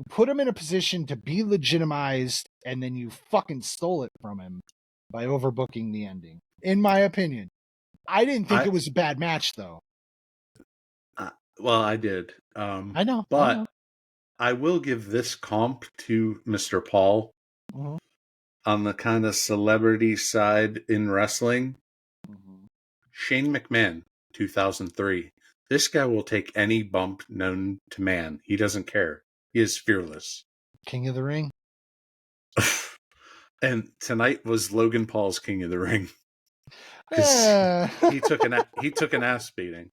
put him in a position to be legitimized, and then you fucking stole it from him by overbooking the ending. In my opinion, I didn't think it was a bad match, though. Well, I did. I know, but I will give this comp to Mr. Paul on the kind of celebrity side in wrestling. Shane McMahon, 2003. This guy will take any bump known to man. He doesn't care. He is fearless. King of the Ring. And tonight was Logan Paul's King of the Ring. Because he took an ass beating.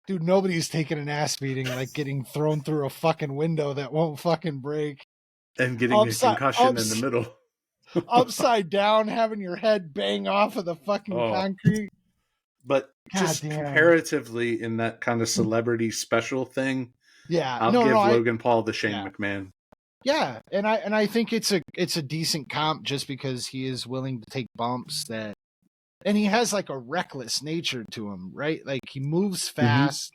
Dude, nobody's taking an ass beating like getting thrown through a fucking window that won't fucking break. And getting a concussion in the middle. Upside down, having your head bang off of the fucking concrete. But just comparatively in that kind of celebrity special thing, I'll give Logan Paul the Shane McMahon. Yeah, and I think it's a decent comp just because he is willing to take bumps and he has like a reckless nature to him, right? Like he moves fast.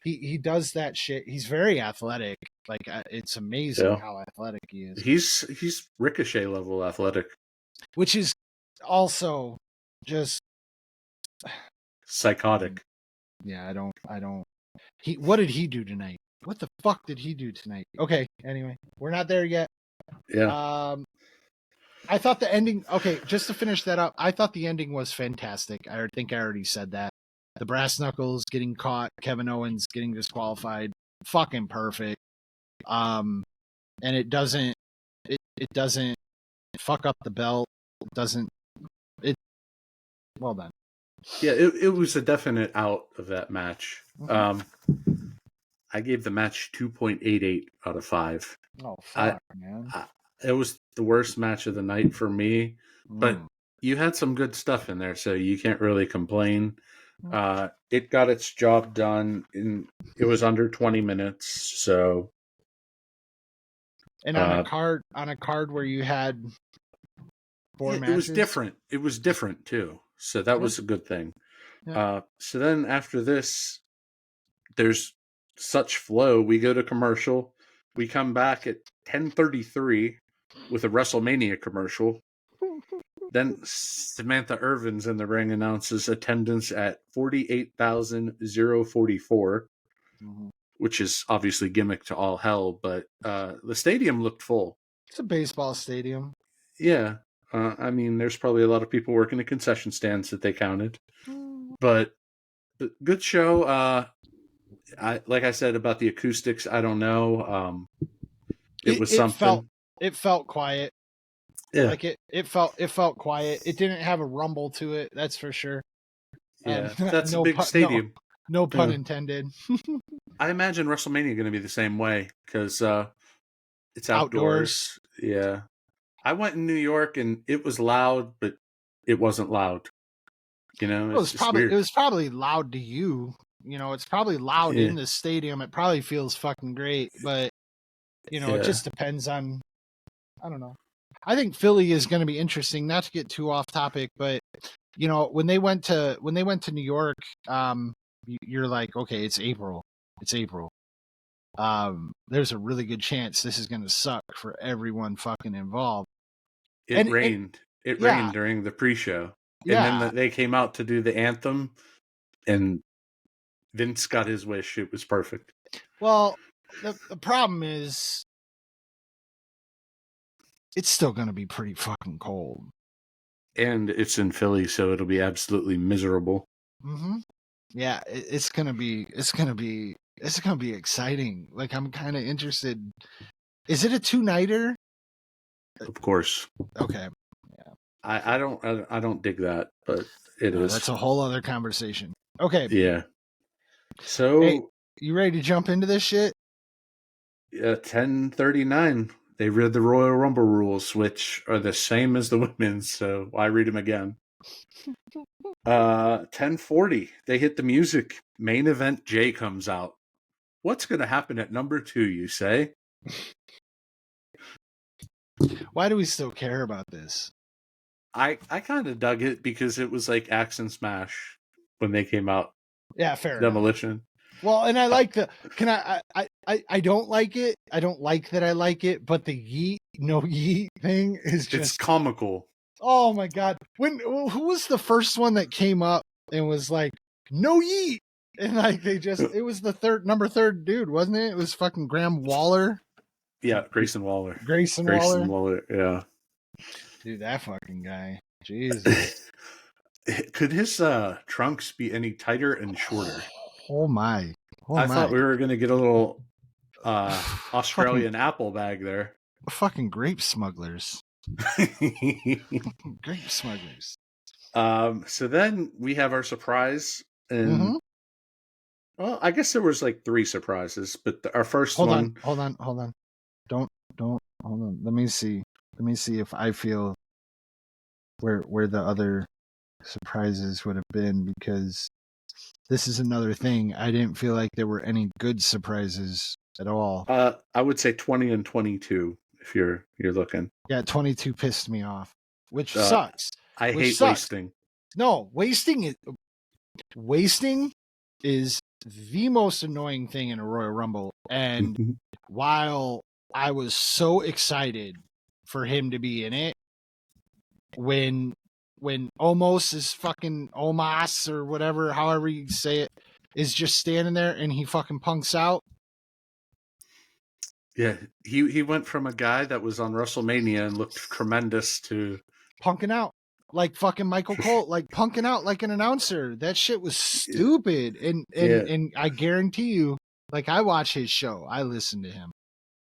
He does that shit. He's very athletic. Like it's amazing how athletic he is. He's Ricochet level athletic, which is also just psychotic. Yeah, I don't. What did he do tonight? What the fuck did he do tonight? Okay, anyway, we're not there yet. Yeah. I thought the ending. Okay, just to finish that up, I thought the ending was fantastic. I think I already said that. The brass knuckles getting caught, Kevin Owens getting disqualified, fucking perfect. And it doesn't fuck up the belt. It doesn't. Well done. Yeah, it was a definite out of that match. I gave the match 2.88 out of 5. Oh, fuck, man. It was the worst match of the night for me, but you had some good stuff in there, so you can't really complain. It got its job done. It was under 20 minutes, so... And on a card where you had 4 matches? It was different. It was different, too. So that was a good thing. Yeah. So then after this, there's such flow. We go to commercial. We come back at 10:33 with a WrestleMania commercial. Then Samantha Irvin's in the ring announces attendance at 48,044, which is obviously gimmick to all hell, but the stadium looked full. It's a baseball stadium. Yeah. I mean, there's probably a lot of people working the concession stands that they counted. But good show. Like I said about the acoustics, I don't know. It was something. It felt quiet. Yeah. Like it felt quiet. It didn't have a rumble to it, that's for sure. Yeah, that's a big stadium. No pun intended. I imagine WrestleMania going to be the same way because it's outdoors. Yeah. I went in New York and it was loud, but it wasn't loud. You know, it was probably loud to you. You know, it's probably loud in the stadium. It probably feels fucking great, but you know, it just depends on. I don't know. I think Philly is going to be interesting. Not to get too off topic, but you know, when they went to New York, you're like, okay, it's April. It's April. There's a really good chance this is going to suck for everyone fucking involved. It rained during the pre-show. And then they came out to do the anthem and Vince got his wish. It was perfect. Well, the problem is it's still going to be pretty fucking cold. And it's in Philly, so it'll be absolutely miserable. Mm-hmm. Yeah, it's gonna be exciting. Like I'm kind of interested. Is it a 2-nighter? Of course. Okay. Yeah. I don't dig that, but it is. That's a whole other conversation. Okay. Yeah. So You ready to jump into this shit? 10:39. They read the Royal Rumble rules, which are the same as the women's, so why read them again? 10:40. They hit the music. Main event Jay comes out. What's going to happen at number 2, you say? Why do we still care about this? I kind of dug it because it was like Axe and Smash when they came out. Yeah, fair enough. Demolition. Well, and I like the. Can I don't like it. I don't like that I like it, but the yeet no yeet thing is just It's comical. Oh my god! Who was the first one that came up and was like no yeet? And like it was the number third dude, wasn't it? It was fucking Graham Waller. Yeah, Grayson Waller. Grayson Waller, yeah. Dude, that fucking guy. Jesus. Could his trunks be any tighter and shorter? Oh my. I thought we were going to get a little Australian apple bag there. Fucking grape smugglers. Grape smugglers. So then we have our surprise. And well, I guess there was like 3 surprises, but our first one. Hold on. Don't hold on. Let me see if I feel where the other surprises would have been, because this is another thing. I didn't feel like there were any good surprises at all. I would say 20 and 22 if you're looking. Yeah, 22 pissed me off, which sucks. I hate wasting. No, wasting is the most annoying thing in a Royal Rumble. And while I was so excited for him to be in it, when Omos is fucking Omos or whatever, however you say it, is just standing there and he fucking punks out. Yeah, he went from a guy that was on WrestleMania and looked tremendous to punking out like fucking Michael Cole, like punking out like an announcer. That shit was stupid. And I guarantee you, like, I watch his show, I listen to him,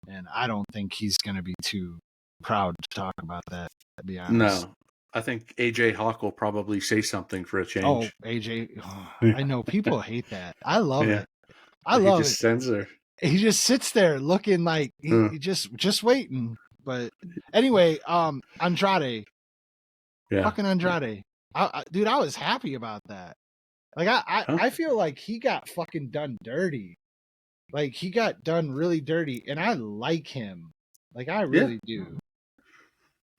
and I don't think he's gonna be too proud to talk about that, to be honest. No. I think AJ Hawk will probably say something for a change. Oh, AJ. Oh, I know people hate that. I love it. I love it. He just stands there. He just sits there looking like he just waiting. But anyway, Andrade. Yeah. Fucking Andrade. Dude, I was happy about that. Like I feel like he got fucking done dirty. Like he got done really dirty, and I like him. Like I really do.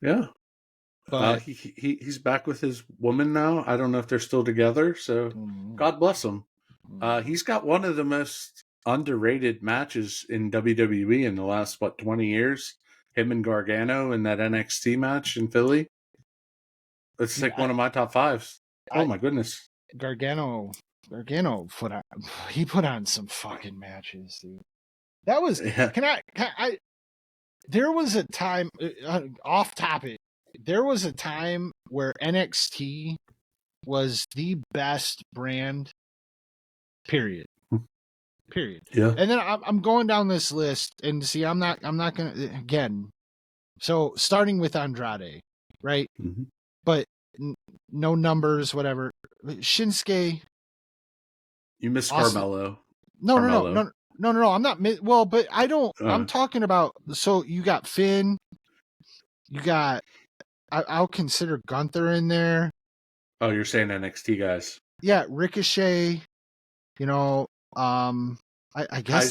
Yeah. But he's back with his woman now. I don't know if they're still together, so God bless him. He's got one of the most underrated matches in WWE in the last 20 years. Him and Gargano in that NXT match in Philly. It's like one of my top 5s. Oh my goodness. Gargano put on some fucking matches, dude. That was can I there was a time off topic. There was a time where NXT was the best brand. Period. Yeah. And then I'm going down this list, and see, I'm not gonna again. So starting with Andrade, right? Mm-hmm. But no numbers, whatever. Shinsuke. You miss Carmelo. No. I'm not. Well, but I don't. I'm talking about. So you got Finn. You got. I'll consider Gunther in there. Oh, you're saying NXT guys? Yeah, Ricochet. You know, I guess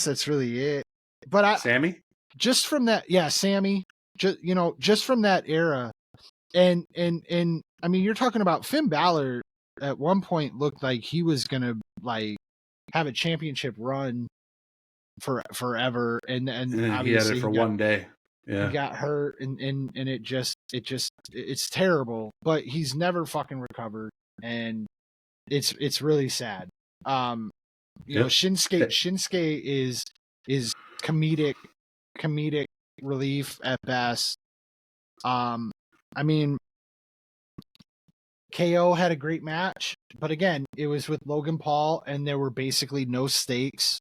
that's really it. But Sammy, just from that, yeah, Sammy, just from that era, and I mean, you're talking about Finn Balor at one point looked like he was gonna like have a championship run for forever, and obviously he had it for one day. Yeah, he got hurt, and it's terrible. But he's never fucking recovered, and it's really sad. You know, Shinsuke is comedic relief at best. I mean, KO had a great match, but again, it was with Logan Paul, and there were basically no stakes.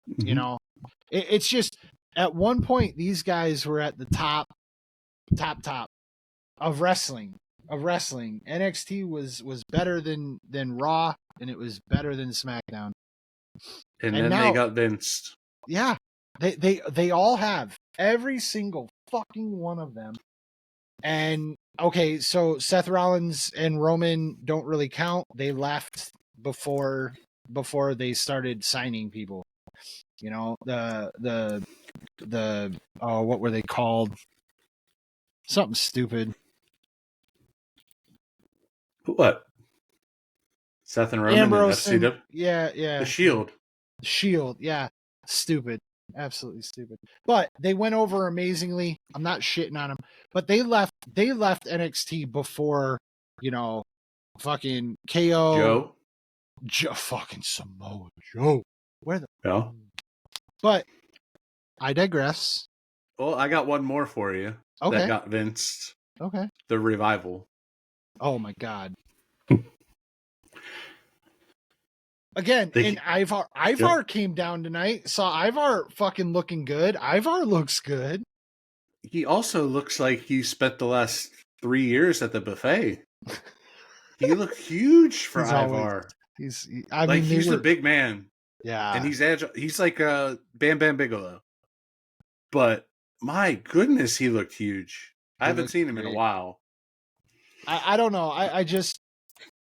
Mm-hmm. You know, it's just at one point these guys were at the top of wrestling. NXT was better than Raw, and it was better than SmackDown. And And then they now, got Vince. yeah, they all have, every single fucking one of them. And okay, so Seth Rollins and Roman don't really count. They left before they started signing people. You know, the oh, what were they called? Something stupid. What? Seth and Roman and Ambrose and FCW? yeah. The Shield. Shield, yeah. Stupid. Absolutely stupid. But they went over amazingly. I'm not shitting on them. But they left NXT before, you know, fucking KO, fucking Samoa Joe. Where the Yeah. But I digress. Well, I got one more for you Okay. that got Vince. Okay. The Revival. Oh my god. Again, and Ivar came down tonight. Saw Ivar fucking looking good. Ivar looks good. He also looks like he spent the last 3 years at the buffet. He looked huge for Ivar. He's a big man. Yeah. And he's agile. He's like Bam Bam Bigelow. But my goodness, he looked huge. I haven't seen him in a while. I don't know. I just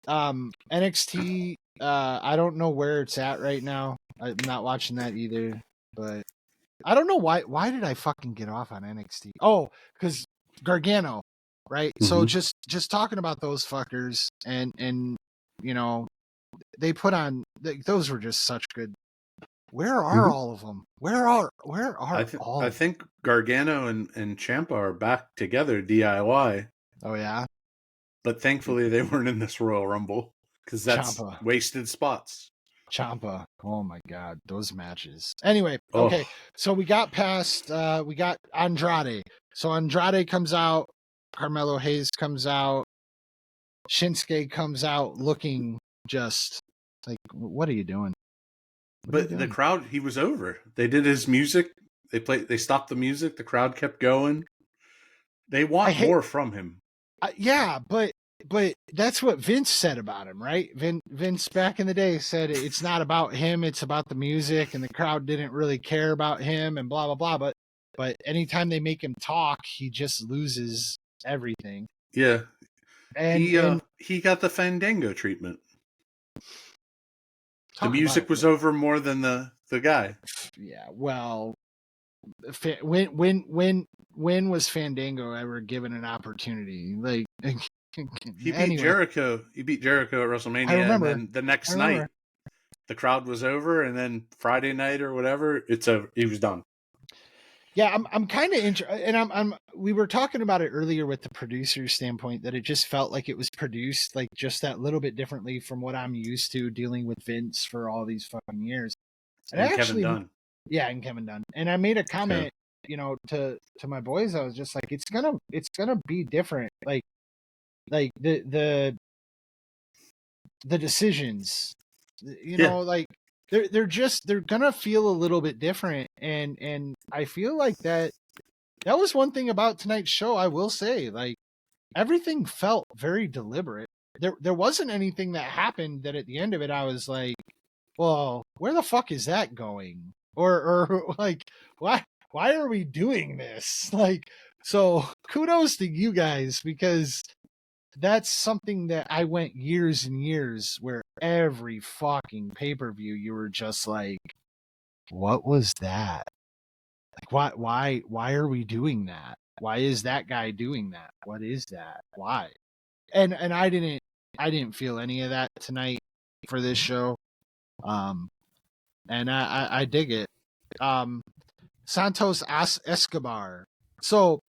NXT, I don't know where it's at right now. I'm not watching that either. But I don't know why did I fucking get off on NXT? Oh, because Gargano, right? Mm-hmm. So just talking about those fuckers and you know, they put on, those were just such good. Where are all of them? Where are all? I think Gargano and Ciampa are back together DIY. Oh yeah. But thankfully they weren't in this Royal Rumble because that's wasted spots. Ciampa. Oh my god, those matches. Anyway, okay. So we got past we got Andrade. So Andrade comes out, Carmelo Hayes comes out, Shinsuke comes out looking just like, what are you doing? But the crowd, he was over. They did his music. They stopped the music. The crowd kept going. They want more from him. Yeah, but that's what Vince said about him, right? Vince back in the day said it's not about him, it's about the music, and the crowd didn't really care about him and blah blah blah. But anytime they make him talk, he just loses everything. Yeah, and he got the Fandango treatment. The music was over more than the guy. Yeah, well, when was Fandango ever given an opportunity? Like, he beat Jericho. He beat Jericho at WrestleMania. I remember. And then the next night, the crowd was over, and then Friday night or whatever, he was done. Yeah, I'm kind of interested, and we were talking about it earlier with the producer's standpoint, that it just felt like it was produced like just that little bit differently from what I'm used to dealing with Vince for all these fucking years. And Kevin Dunn. Yeah, and Kevin Dunn. And I made a comment, to my boys. I was just like, it's gonna be different. Like the decisions, like they're gonna feel a little bit different. And I feel like that was one thing about tonight's show. I will say, like, everything felt very deliberate. There wasn't anything that happened that at the end of it I was like, well, where the fuck is that going? Or like, why are we doing this? Like, so kudos to you guys, because that's something that I went years and years where every fucking pay-per-view you were just like, what was that? Like, why are we doing that? Why is that guy doing that? What is that? Why? And I didn't feel any of that tonight for this show. And I dig it. Santos Escobar. So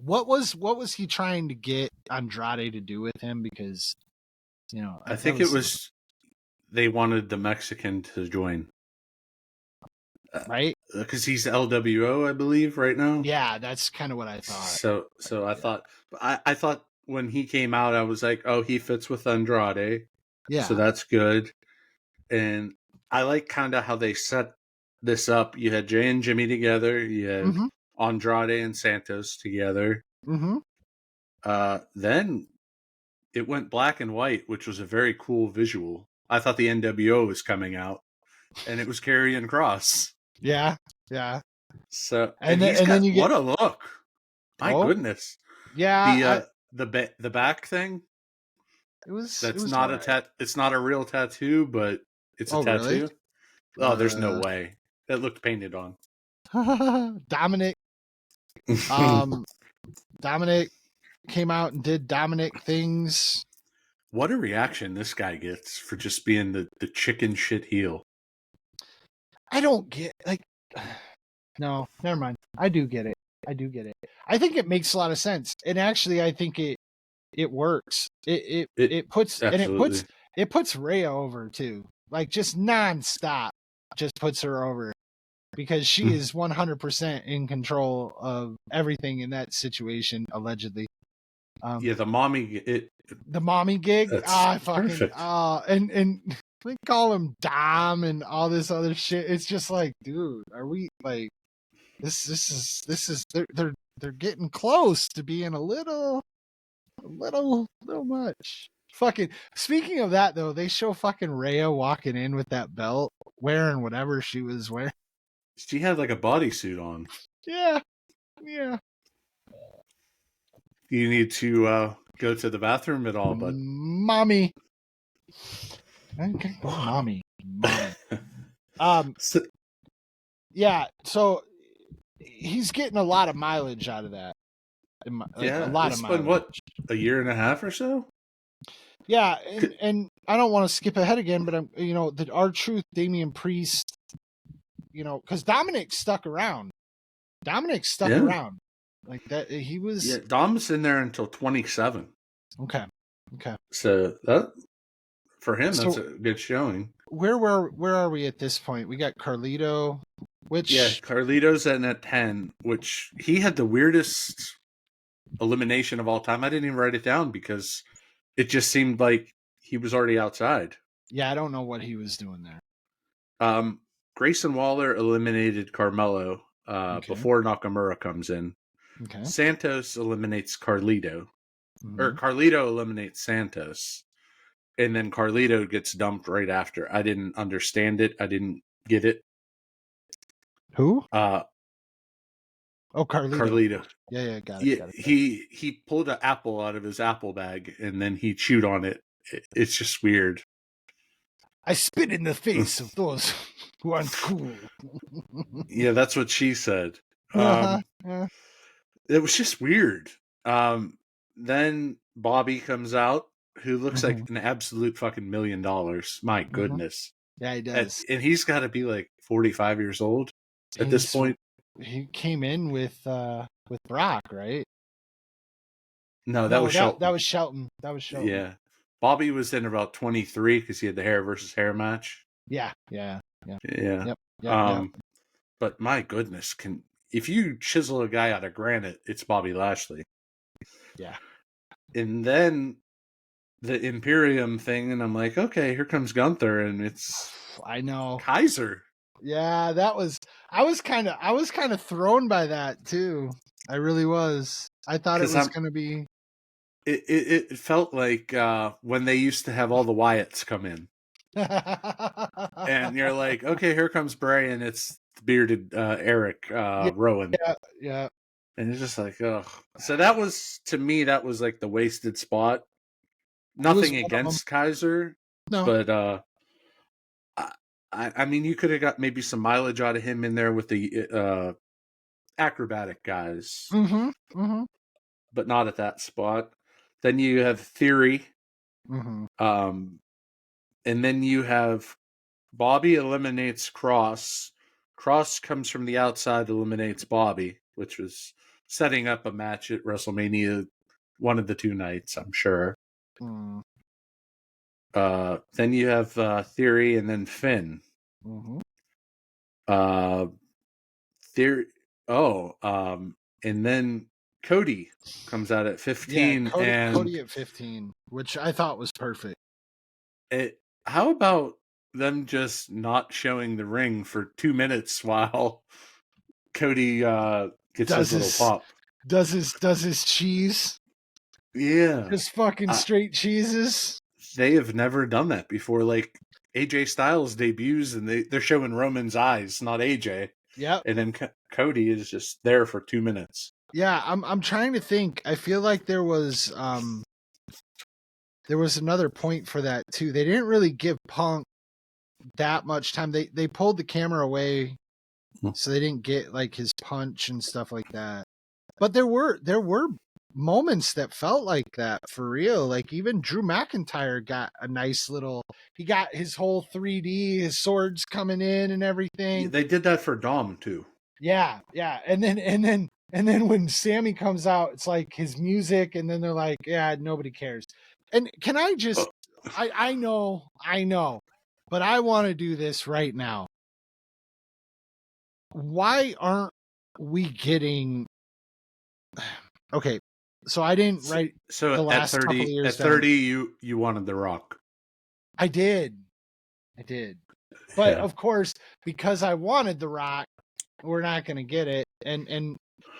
what was he trying to get Andrade to do with him? Because, I think it was they wanted the Mexican to join. Right? Because he's LWO, I believe, right now. Yeah, that's kind of what I thought. So I thought, I thought when he came out, I was like, oh, he fits with Andrade. Yeah. So that's good. And I like kind of how they set this up. You had Jay and Jimmy together. You had Andrade and Santos together. Mm-hmm. Then it went black and white, which was a very cool visual. I thought the NWO was coming out. and it was Karrion Kross. Yeah, yeah. So, And he's then got you get what a look. My goodness. yeah. The back thing. It was That's all not a right. It's not a real tattoo, but it's a Oh really? tattoo. Oh, there's no way. That looked painted on. Dominic. Um, Dominic came out and did Dominic things. What a reaction this guy gets for just being the chicken shit heel. I don't get like. No, never mind. I do get it. I do get it. I think it makes a lot of sense, and actually, I think it works. It puts Absolutely. it puts Rhea over too. Like just nonstop, just puts her over because she is 100% in control of everything in that situation. Allegedly, Yeah, the mommy. the mommy gig. That's I fucking perfect. and they call him Dom and all this other shit. It's just like, dude, are we like this is they're getting close to being a little much. Fucking speaking of that though, they show fucking Rhea walking in with that belt, wearing whatever she was wearing. She had like a bodysuit on. Yeah, yeah. You need to go to the bathroom at all, but Mommy. Okay, mommy. Mommy. so, Yeah, so he's getting a lot of mileage out of that. Like a yeah, lot of it's been mileage. what, a year and a half or so. Yeah, and I don't want to skip ahead again, but I'm the R-Truth, Damian Priest, because Dominic stuck around. Dominic stuck Yeah, around like that. He was yeah. Dom's in there until 27. okay. So that for him, that's So a good showing. where are we at this point? We got Carlito, Yeah, which Carlito's in at 10, which he had the weirdest elimination of all time. I didn't even write it down because it just seemed like he was already outside. I don't know what he was doing there. Grayson Waller eliminated Carmelo Okay, before Nakamura comes in. okay. Santos eliminates Carlito, or Mm-hmm. Carlito eliminates Santos, and then Carlito gets dumped right after. I didn't understand it. I didn't get it. Who? Uh, Oh, Carlito. Carlito. Yeah, got it. Yeah, he pulled an apple out of his apple bag and then he chewed on it. It's just weird. I spit in the face of those who aren't cool. Yeah, that's what she said. Uh-huh. Yeah. It was just weird. Then Bobby comes out, who looks Mm-hmm. like an absolute fucking $1 million. My Mm-hmm. goodness. Yeah, he And, does. and he's got to be like 45 years old at this He's point. he came in with Brock, right? No, that No, was Shelton. that was Shelton. That was Shelton. Yeah. Bobby was in about 23 because he had the hair versus hair match. Yeah. Yeah. Yep. But my goodness, if you chisel a guy out of granite, it's Bobby Lashley. Yeah. And then the Imperium thing, and I'm like, okay, here comes Gunther, and it's I know. Kaiser. Yeah, that was. I was kind of thrown by that too. I really was. I thought it was going to be. It felt like when they used to have all the Wyatts come in, and you're like, okay, here comes Bray, and it's the bearded Eric Rowan. Yeah. And it's just like, ugh. So that was, to me, that was like the wasted spot. Nothing against Kaiser, No. but I mean, you could have got maybe some mileage out of him in there with the acrobatic guys, but not at that spot. Then you have Theory, and then you have Bobby eliminates Cross. Cross comes from the outside, eliminates Bobby, which was setting up a match at WrestleMania, one of the two nights, I'm sure. Then you have Theory and then Finn. Theory. And then Cody comes out at 15. Yeah, Cody at 15, which I thought was perfect. How about them just not showing the ring for 2 minutes while Cody gets his little pop? Does his cheese? Yeah. Just fucking straight cheeses. They have never done that before. Like AJ Styles debuts, and they're showing Roman's eyes, not AJ. Yep. And then Cody is just there for 2 minutes. Yeah, I'm trying to think. I feel like there was another point for that too. They didn't really give Punk that much time. They pulled the camera away, so they didn't get like his punch and stuff like that. But there were moments that felt like that for real. Like even Drew McIntyre got a nice little. He got his whole 3D, his swords coming in and everything. Yeah, they did that for Dom too. Yeah, and then when Sammy comes out, it's like his music, and then they're like, yeah, nobody cares. And can I just, I know, but I want to do this right now. Why aren't we getting? Okay, so I didn't write so the last at 30, couple of years. At 30, down. you wanted The Rock. I did, but of course, because I wanted The Rock, we're not going to get it.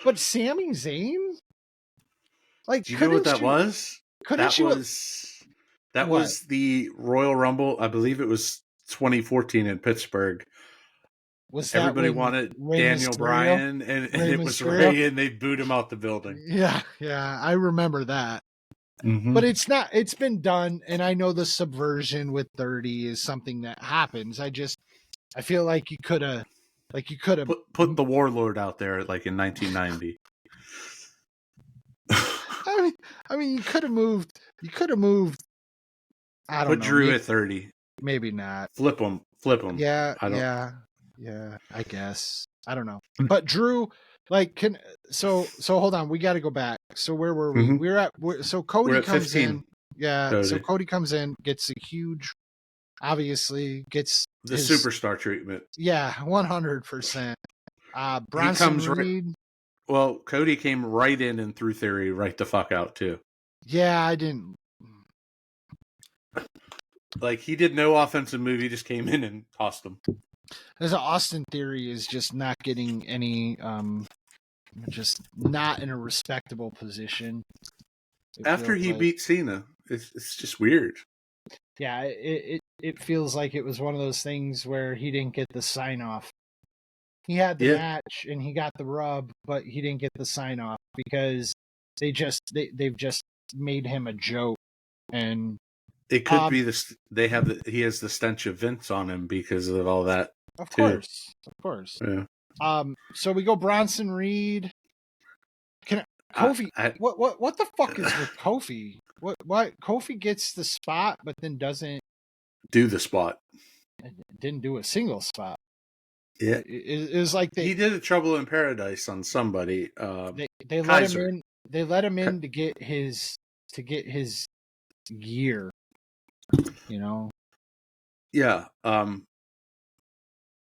But Sami Zayn, like, do you know what that was? That was the Royal Rumble. I believe it was 2014 in Pittsburgh. Was that everybody wanted Daniel Bryan, and it was Ray, and they booed him out the building. Yeah, I remember that. Mm-hmm. But it's not. It's been done, and I know the subversion with 30 is something that happens. I feel like you could have. Put the Warlord out there like in 1990. I mean, you could have moved. I don't know. Put Drew at 30. Maybe not. Flip him. Yeah. I guess. I don't know. But Drew, like, so hold on. We got to go back. So where were we? Mm-hmm. So Cody comes 15. In. Yeah. Cody. So Cody comes in, gets a huge. Obviously, gets the superstar treatment. Yeah, 100%. Bronson Reed. Well, Cody came right in and threw Theory right the fuck out too. Yeah, I didn't. Like, he did no offensive move. He just came in and tossed him. There's an Austin Theory is just not getting any, just not in a respectable position. After he beat Cena, it's just weird. Yeah, it feels like it was one of those things where he didn't get the sign off. He had the match and he got the rub, but he didn't get the sign off because they've just made him a joke. And it could be he has the stench of Vince on him because of all that. Of course. Yeah. So we go Bronson Reed. Kofi? What the fuck is with Kofi? What Kofi gets the spot, but then doesn't do the spot. Didn't do a single spot. Yeah, it was like he did a Trouble in Paradise on somebody. They let him in. They let him in to get his gear. You know. Yeah.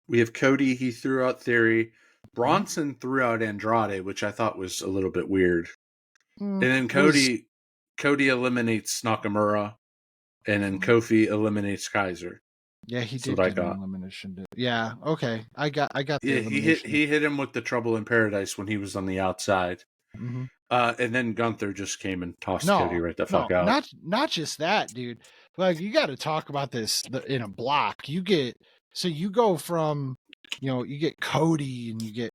We have Cody. He threw out Theory. Bronson threw out Andrade, which I thought was a little bit weird. And then Cody eliminates Nakamura, and then Kofi eliminates Kaiser. Yeah, he did get an elimination. Yeah, okay. I got the elimination. He hit him with the Trouble in Paradise when he was on the outside. Mm-hmm. And then Gunther just came and tossed Cody right the fuck out. Not just that, dude. Like, you got to talk about this in a block. You go from, you get Cody, and you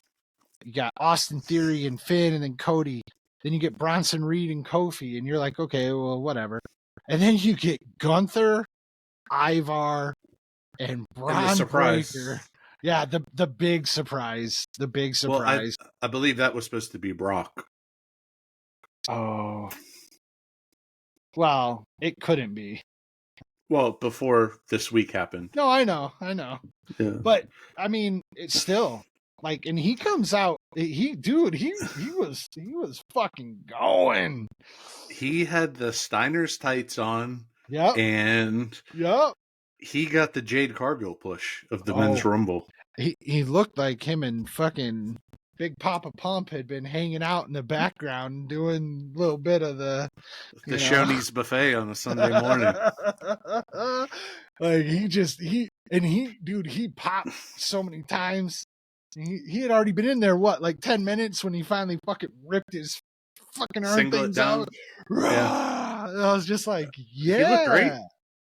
got Austin Theory and Finn, and then Cody. Then you get Bronson Reed and Kofi, and you're like, okay, well, whatever. And then you get Gunther, Ivar, and Braun Breaker. Yeah, the big surprise. The big surprise. Well, I believe that was supposed to be Brock. Oh. Well, it couldn't be. Well, before this week happened. No, I know. Yeah. But I mean, it's still like, and he comes out. He was fucking going. He had the Steiner's tights on. Yep. And he got the Jade Cargill push of the men's Rumble. He looked like him and fucking Big Papa Pump had been hanging out in the background doing a little bit of the Shoney's buffet on a Sunday morning. Like, he popped so many times. He had already been in there, like 10 minutes when he finally fucking ripped his fucking arm things down. Out. Yeah. I was just like, yeah.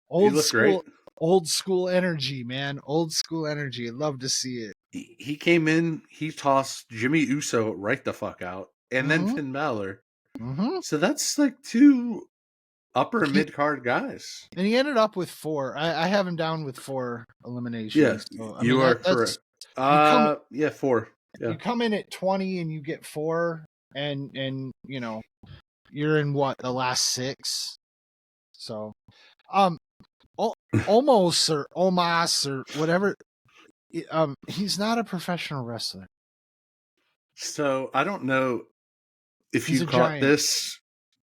He looked great. Old school energy, man. Old school energy. I'd love to see it. He came in, he tossed Jimmy Uso right the fuck out, and then Mm-hmm. Finn Balor. Mm-hmm. So that's like two upper mid card guys. And he ended up with 4. I have him down with 4 Yeah, eliminations. So I mean you are that's correct. you come Yeah, 4. Yeah. you come in at 20 and you get 4, and you know you're in what, the last 6. So almost or Omos or whatever. He's not a professional wrestler. So I don't know if He's you a caught giant. this.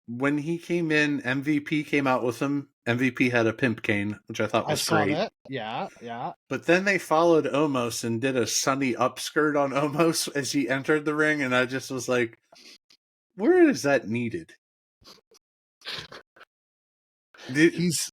When he came in, MVP came out with him. MVP had a pimp cane, which I thought I was saw great. that. Yeah. But then they followed Omos and did a sunny upskirt on Omos as he entered the ring, and I just was like, where is that needed? He's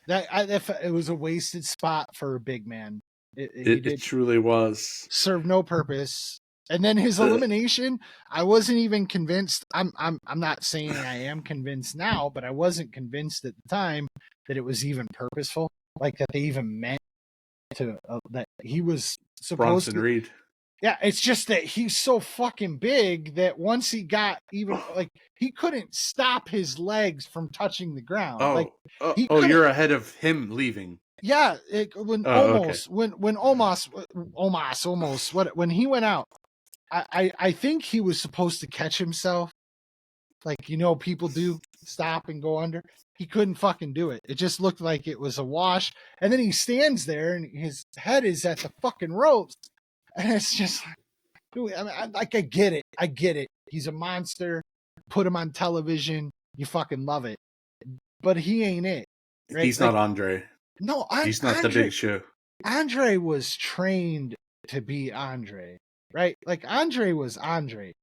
that. If it was a wasted spot for a big man. It truly was. Serve no purpose. And then his elimination, I wasn't even convinced. I'm not saying I am convinced now, but I wasn't convinced at the time that it was even purposeful, like that they even meant to that he was supposed Bronson to. Reed. Yeah, it's just that he's so fucking big that once he got even like he couldn't stop his legs from touching the ground. Like he couldn't. You're ahead of him leaving. Yeah, when almost Okay. when almost when he went out, I think he was supposed to catch himself, like people do, stop and go under. He couldn't fucking do it. It just looked like it was a wash. And then he stands there and his head is at the fucking ropes, and it's just like, dude, I mean, I get it. I get it. He's a monster. Put him on television. You fucking love it. But he ain't it. Right? He's not Andre. No, he's not the Big Show. Andre was trained to be Andre, right? Like Andre was Andre.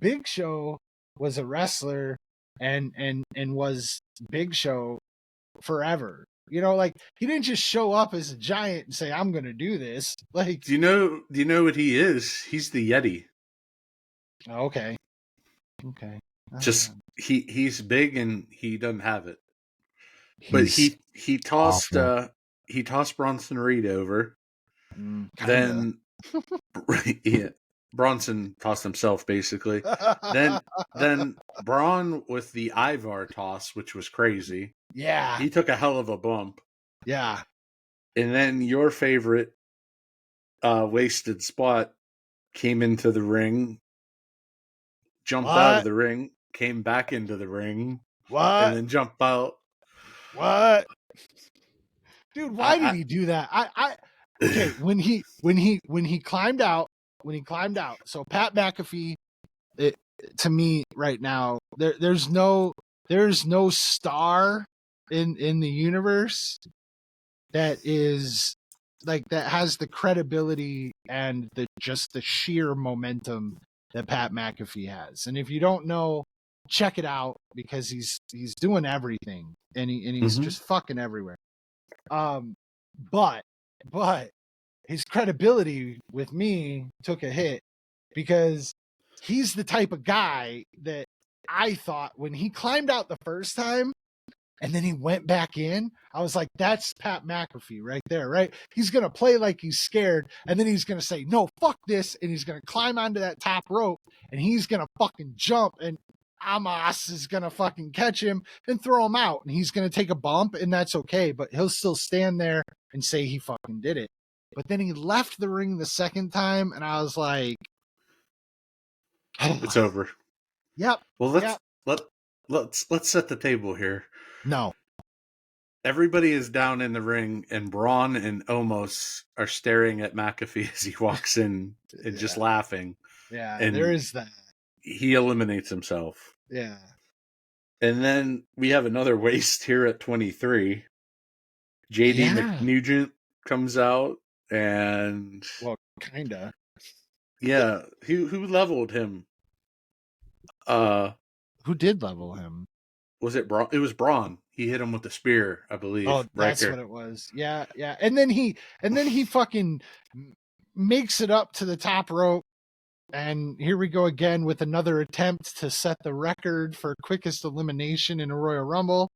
Big Show was a wrestler and was Big Show forever. Like he didn't just show up as a giant and say, "I'm going to do this." Like, do you know what he is? He's the Yeti. Okay. Just he's big and he doesn't have it. But he tossed Bronson Reed over. Then yeah, Bronson tossed himself basically. then Braun with the Ivar toss, which was crazy. Yeah. He took a hell of a bump. Yeah. And then your favorite wasted spot came into the ring, jumped out of the ring, came back into the ring, and then jumped out. What? Dude, why did he do that? Okay, when he climbed out, so Pat McAfee, to me right now, there's no star in the universe that is like that has the credibility and the sheer momentum that Pat McAfee has. And if you don't know, check it out because he's doing everything and he's just fucking everywhere. But his credibility with me took a hit because he's the type of guy that I thought when he climbed out the first time and then he went back in, I was like, that's Pat McAfee right there, right? He's going to play like he's scared and then he's going to say, no, fuck this. And he's going to climb onto that top rope and he's going to fucking jump and Amos is going to fucking catch him and throw him out. And he's going to take a bump and that's okay. But he'll still stand there and say he fucking did it. But then he left the ring the second time and I was like, it's over. Yep. Well, let's set the table here. No. Everybody is down in the ring, and Braun and Omos are staring at McAfee as he walks in and just laughing. Yeah, and there is that. He eliminates himself. Yeah. And then we have another waste here at 23. JD McNugent comes out and... Well, kinda. Yeah. Who leveled him? Who did level him? Was it Braun? It was Braun. He hit him with the spear, I believe. Oh, that's what it was. Yeah. And then he fucking makes it up to the top rope. And here we go again with another attempt to set the record for quickest elimination in a Royal Rumble.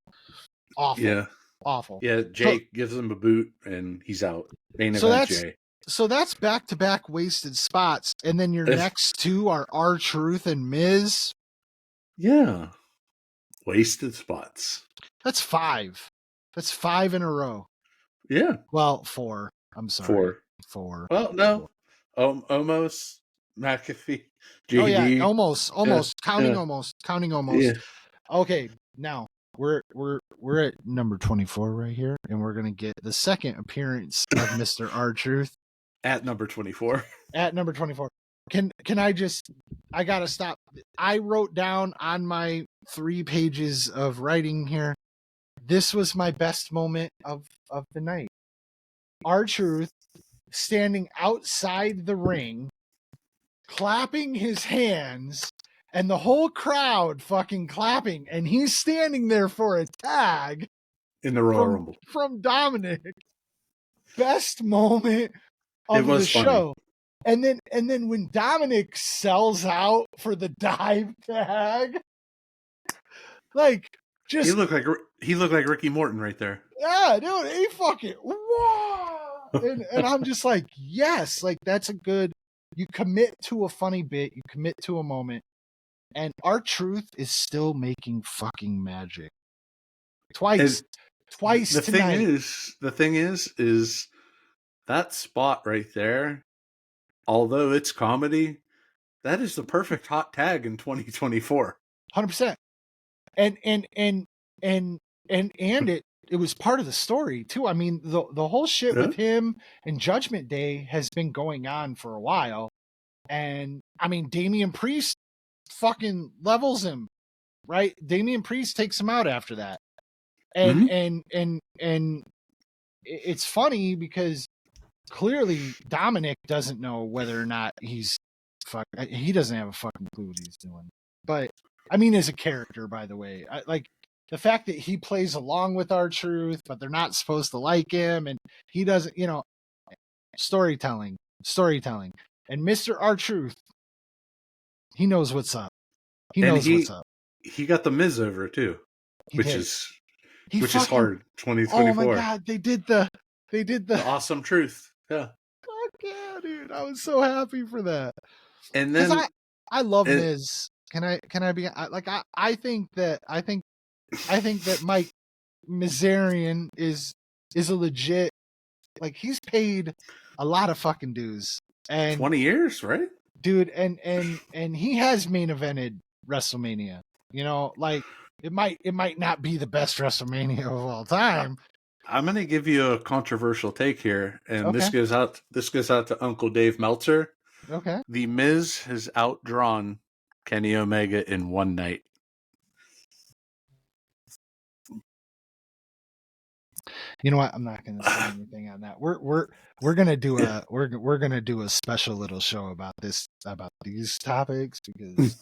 Awful. Yeah. Awful. Yeah. Jake gives him a boot and he's out. Main So event that's Jay. so that's back-to-back wasted spots, and then your next two are R-Truth and Miz. Yeah. Wasted spots. That's 5. That's 5 in a row. Yeah. Well, 4. I'm sorry. 4. Well, no. Almost. McAfee. Oh yeah, JD. almost. Counting almost. Yeah. Okay, now we're at number 24 right here, and we're gonna get the second appearance of Mr. R-Truth At number 24. at number 24. Can I gotta stop. I wrote down on my 3 pages of writing here, this was my best moment of the night. R-Truth standing outside the ring, clapping his hands, and the whole crowd fucking clapping, and he's standing there for a tag In the Royal Rumble. from Dominic. Best moment of the funny. show. And then when Dominic sells out for the dive tag, like just he looked like Ricky Morton right there. Yeah, dude, he fucking whoa. And I'm just like, yes, like that's a good. You commit to a funny bit, you commit to a moment, and R-Truth is still making fucking magic. Twice The tonight. thing is that spot right there, although it's comedy, that is the perfect hot tag in 2024. 100%. And it was part of the story too. I mean, the whole shit with him and Judgment Day has been going on for a while. And I mean, Damian Priest fucking levels him, right? Damian Priest takes him out after that. And it's funny because clearly Dominic doesn't know whether or not he doesn't have a fucking clue what he's doing. But I mean, as a character, by the way, like the fact that he plays along with R-Truth, but they're not supposed to like him, and he doesn't, storytelling. And Mr. R-Truth, he knows what's up. He knows what's up. He got the Miz over too, which is hard. 2024. Oh my god, they did the awesome truth. Yeah. Fuck yeah, dude! I was so happy for that. And then I love Miz. Can I be like I think that Mike Mizarian is a legit, like, he's paid a lot of fucking dues. And 20 years, right? Dude, and he has main evented WrestleMania. Like it might not be the best WrestleMania of all time. I'm going to give you a controversial take here, and Okay. this goes out to Uncle Dave Meltzer. Okay. The Miz has outdrawn Kenny Omega in one night. You know what? I'm not going to say anything on that. We're gonna do we're gonna do a special little show about these topics because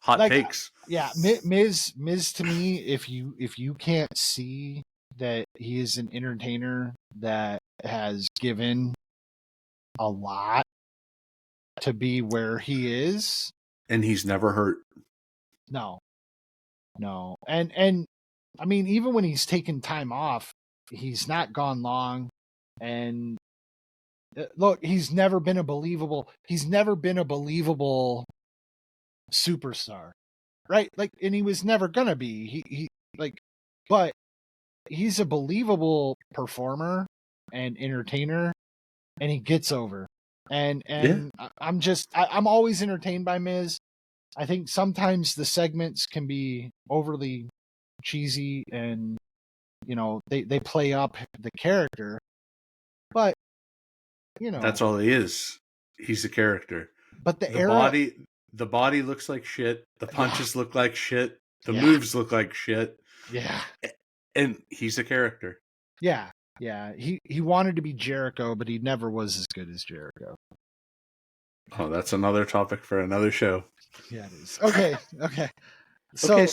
hot takes. Yeah, Miz to me, if you can't see that he is an entertainer that has given a lot to be where he is, and he's never hurt. No, and I mean, even when he's taken time off, he's not gone long. And look, he's never been a believable superstar, right? Like, and he was never gonna be. He but he's a believable performer and entertainer, and he gets over. And I'm always entertained by Miz. I think sometimes the segments can be overly cheesy, and they play up the character, but that's all he is. He's a character. But the body looks like shit. The punches look like shit. The moves look like shit. Yeah. And he's a character. Yeah. He wanted to be Jericho, but he never was as good as Jericho. Oh, that's another topic for another show. Yeah, it is. Okay. So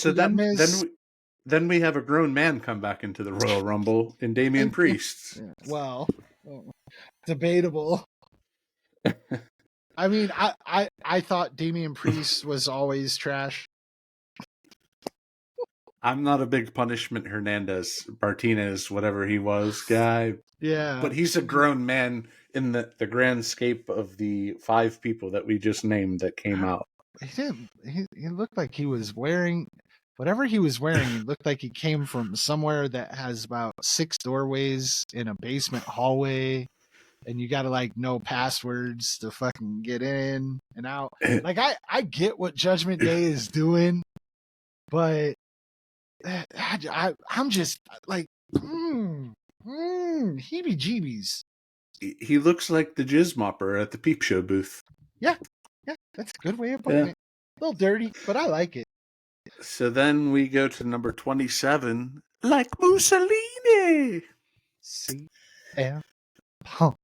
then we have a grown man come back into the Royal Rumble in Damian Priest. Well, debatable. I mean, I thought Damian Priest was always trash. I'm not a big Punishment Hernandez, Martinez, whatever he was, guy. Yeah. But he's a grown man in the grand scape of the 5 people that we just named that came out. He didn't. He looked like he was wearing whatever he was wearing. He looked like he came from somewhere that has about 6 doorways in a basement hallway, and you got to like know passwords to fucking get in and out. Like I get what Judgment Day is doing, but I'm just like, heebie-jeebies. He looks like the jizz mopper at the Peep Show booth. Yeah, that's a good way of putting it. A little dirty, but I like it. So then we go to number 27, like Mussolini. CM Punk.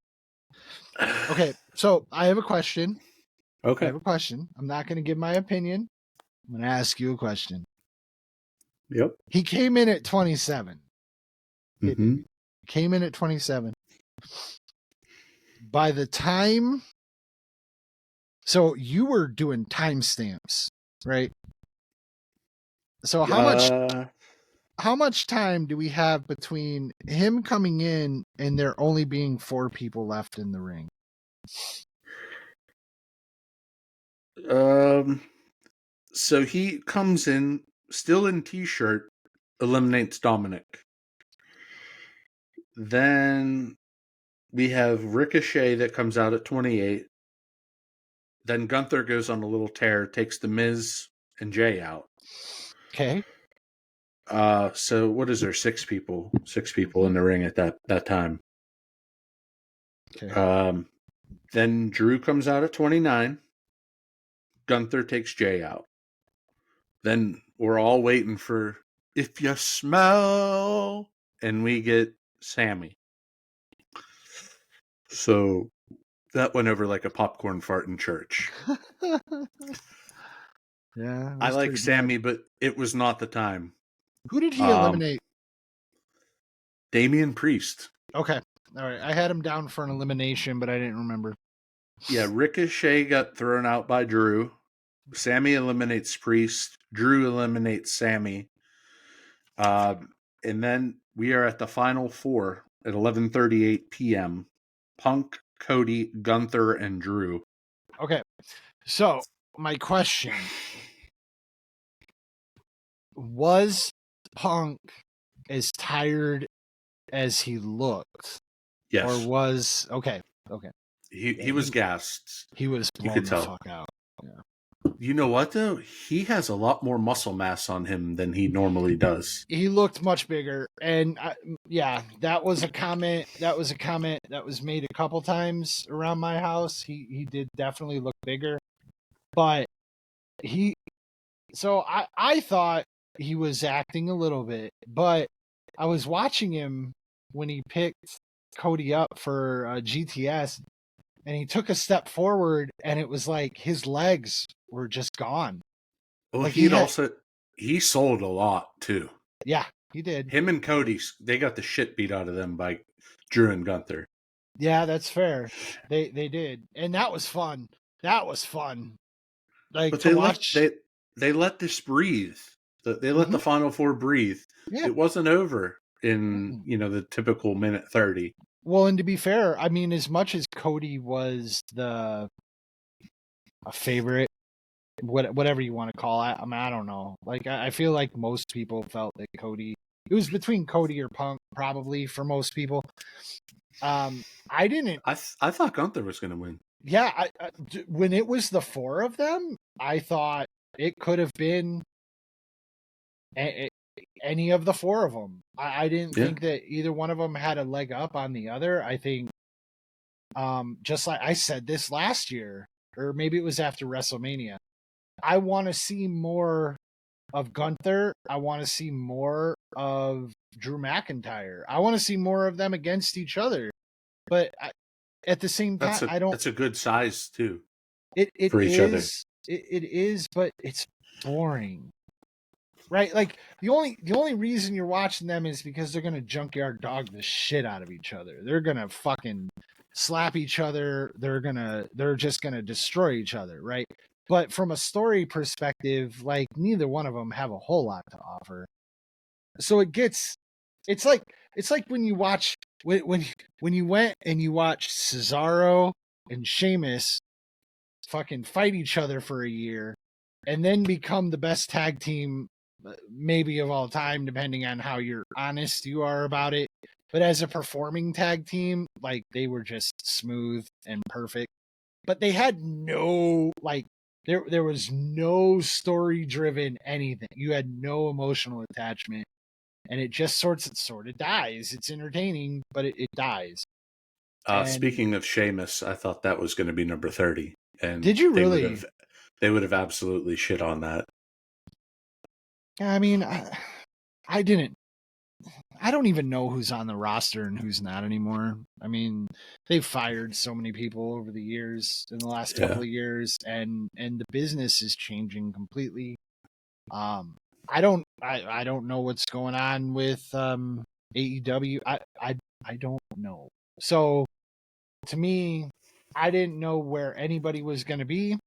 Okay, so I have a question. Okay. I have a question. I'm not going to give my opinion. I'm going to ask you a question. Yep. He came in at 27. Mm-hmm. Came in at 27. By the time, so you were doing timestamps, right? So how much time do we have between him coming in and there only being 4 people left in the ring? So he comes in still in t-shirt, eliminates Dominic. Then we have Ricochet that comes out at 28. Then Gunther goes on a little tear, takes the Miz and Jay out. Okay. So what is there? 6 people in the ring at that time. Okay. Then Drew comes out at 29. Gunther takes Jay out. Then we're all waiting for If You Smell, and we get Sammy. So that went over like a popcorn fart in church. Yeah. I like Sammy, but it was not the time. Who did he eliminate? Damian Priest. Okay. All right. I had him down for an elimination, but I didn't remember. Yeah, Ricochet got thrown out by Drew. Sammy eliminates Priest. Drew eliminates Sammy. And then we are at the final 4 at 11:38 p.m. Punk, Cody, Gunther, and Drew. Okay. So my question, was Punk as tired as he looked? Yes. Or was okay. He was gassed. He was blown the fuck out. Yeah. You know what though? He has a lot more muscle mass on him than he normally does. He looked much bigger, and that was a comment. That was made a couple times around my house. He did definitely look bigger, but So I thought he was acting a little bit, but I was watching him when he picked Cody up for GTS, and he took a step forward, and it was like his legs were just gone. Well, like he sold a lot too. Yeah, he did. Him and Cody, they got the shit beat out of them by Drew and Gunther. Yeah, that's fair. They did, and that was fun. Like, but to watch. They let this breathe. They let the final 4 breathe. Yeah. It wasn't over in the typical minute 30. Well, and to be fair, I mean, as much as Cody was a favorite, whatever you want to call it, I mean, I don't know. Like, I feel like most people felt that Cody. It was between Cody or Punk, probably, for most people. I didn't. I thought Gunther was going to win. Yeah, when it was the 4 of them, I thought it could have been any of the 4 of them. I didn't think that either one of them had a leg up on the other. I think, just like I said this last year, or maybe it was after WrestleMania, I want to see more of Gunther. I want to see more of Drew McIntyre. I want to see more of them against each other. But at the same time, That's a good size too. It for each other. It is, but it's boring, right? Like the only reason you're watching them is because they're gonna junkyard dog the shit out of each other. They're gonna fucking slap each other. They're just gonna destroy each other, right? But from a story perspective, like neither one of them have a whole lot to offer. So it's like when you watch when you went and you watch Cesaro and Sheamus fucking fight each other for a year and then become the best tag team maybe of all time, depending on how you're honest you are about it. But as a performing tag team, like they were just smooth and perfect. But they had no like there was no story driven anything. You had no emotional attachment. And it just sort of dies. It's entertaining, but it dies. And Speaking of Sheamus, I thought that was going to be number 30, and did you really? they would have absolutely shit on that. I mean, I didn't. I don't even know who's on the roster and who's not anymore. I mean, they've fired so many people over the years in the last couple of years, and the business is changing completely. I don't know what's going on with AEW. I don't know. So to me, I didn't know where anybody was going to be.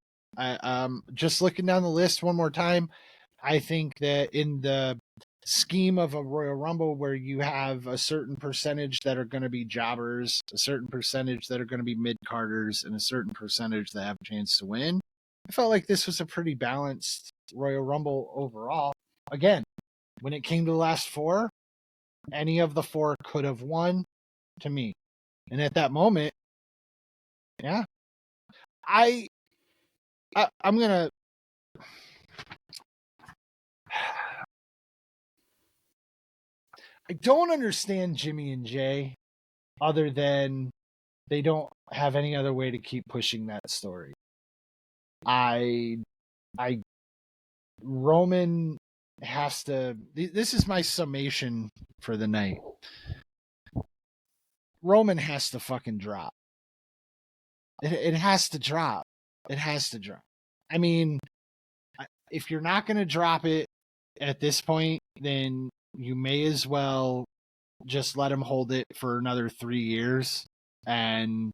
Just looking down the list one more time, I think that in the scheme of a Royal Rumble where you have a certain percentage that are going to be jobbers, a certain percentage that are going to be mid-carders, and a certain percentage that have a chance to win, I felt like this was a pretty balanced Royal Rumble overall. Again, when it came to the last four, any of the four could have won to me. And at that moment, yeah, I'm gonna. I don't understand Jimmy and Jay, other than they don't have any other way to keep pushing that story. I Roman has to. This is my summation for the night. Roman has to fucking drop. It has to drop. It has to drop. I mean, if you're not going to drop it at this point, then you may as well just let him hold it for another 3 years and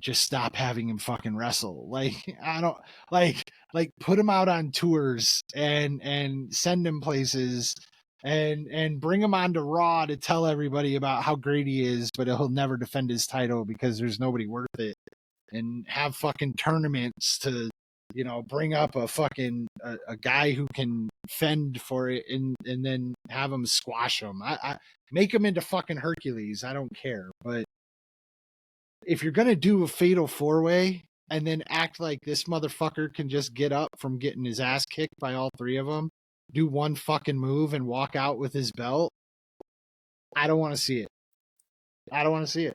just stop having him fucking wrestle. Like I don't like put him out on tours and send him places and bring him onto Raw to tell everybody about how great he is, but he'll never defend his title because there's nobody worth it. And have fucking tournaments to bring up a fucking a guy who can fend for it and then have him squash him. I make him into fucking Hercules. I don't care. But if you're gonna do a fatal 4-way and then act like this motherfucker can just get up from getting his ass kicked by all three of them, do one fucking move and walk out with his belt, I don't want to see it. I don't want to see it.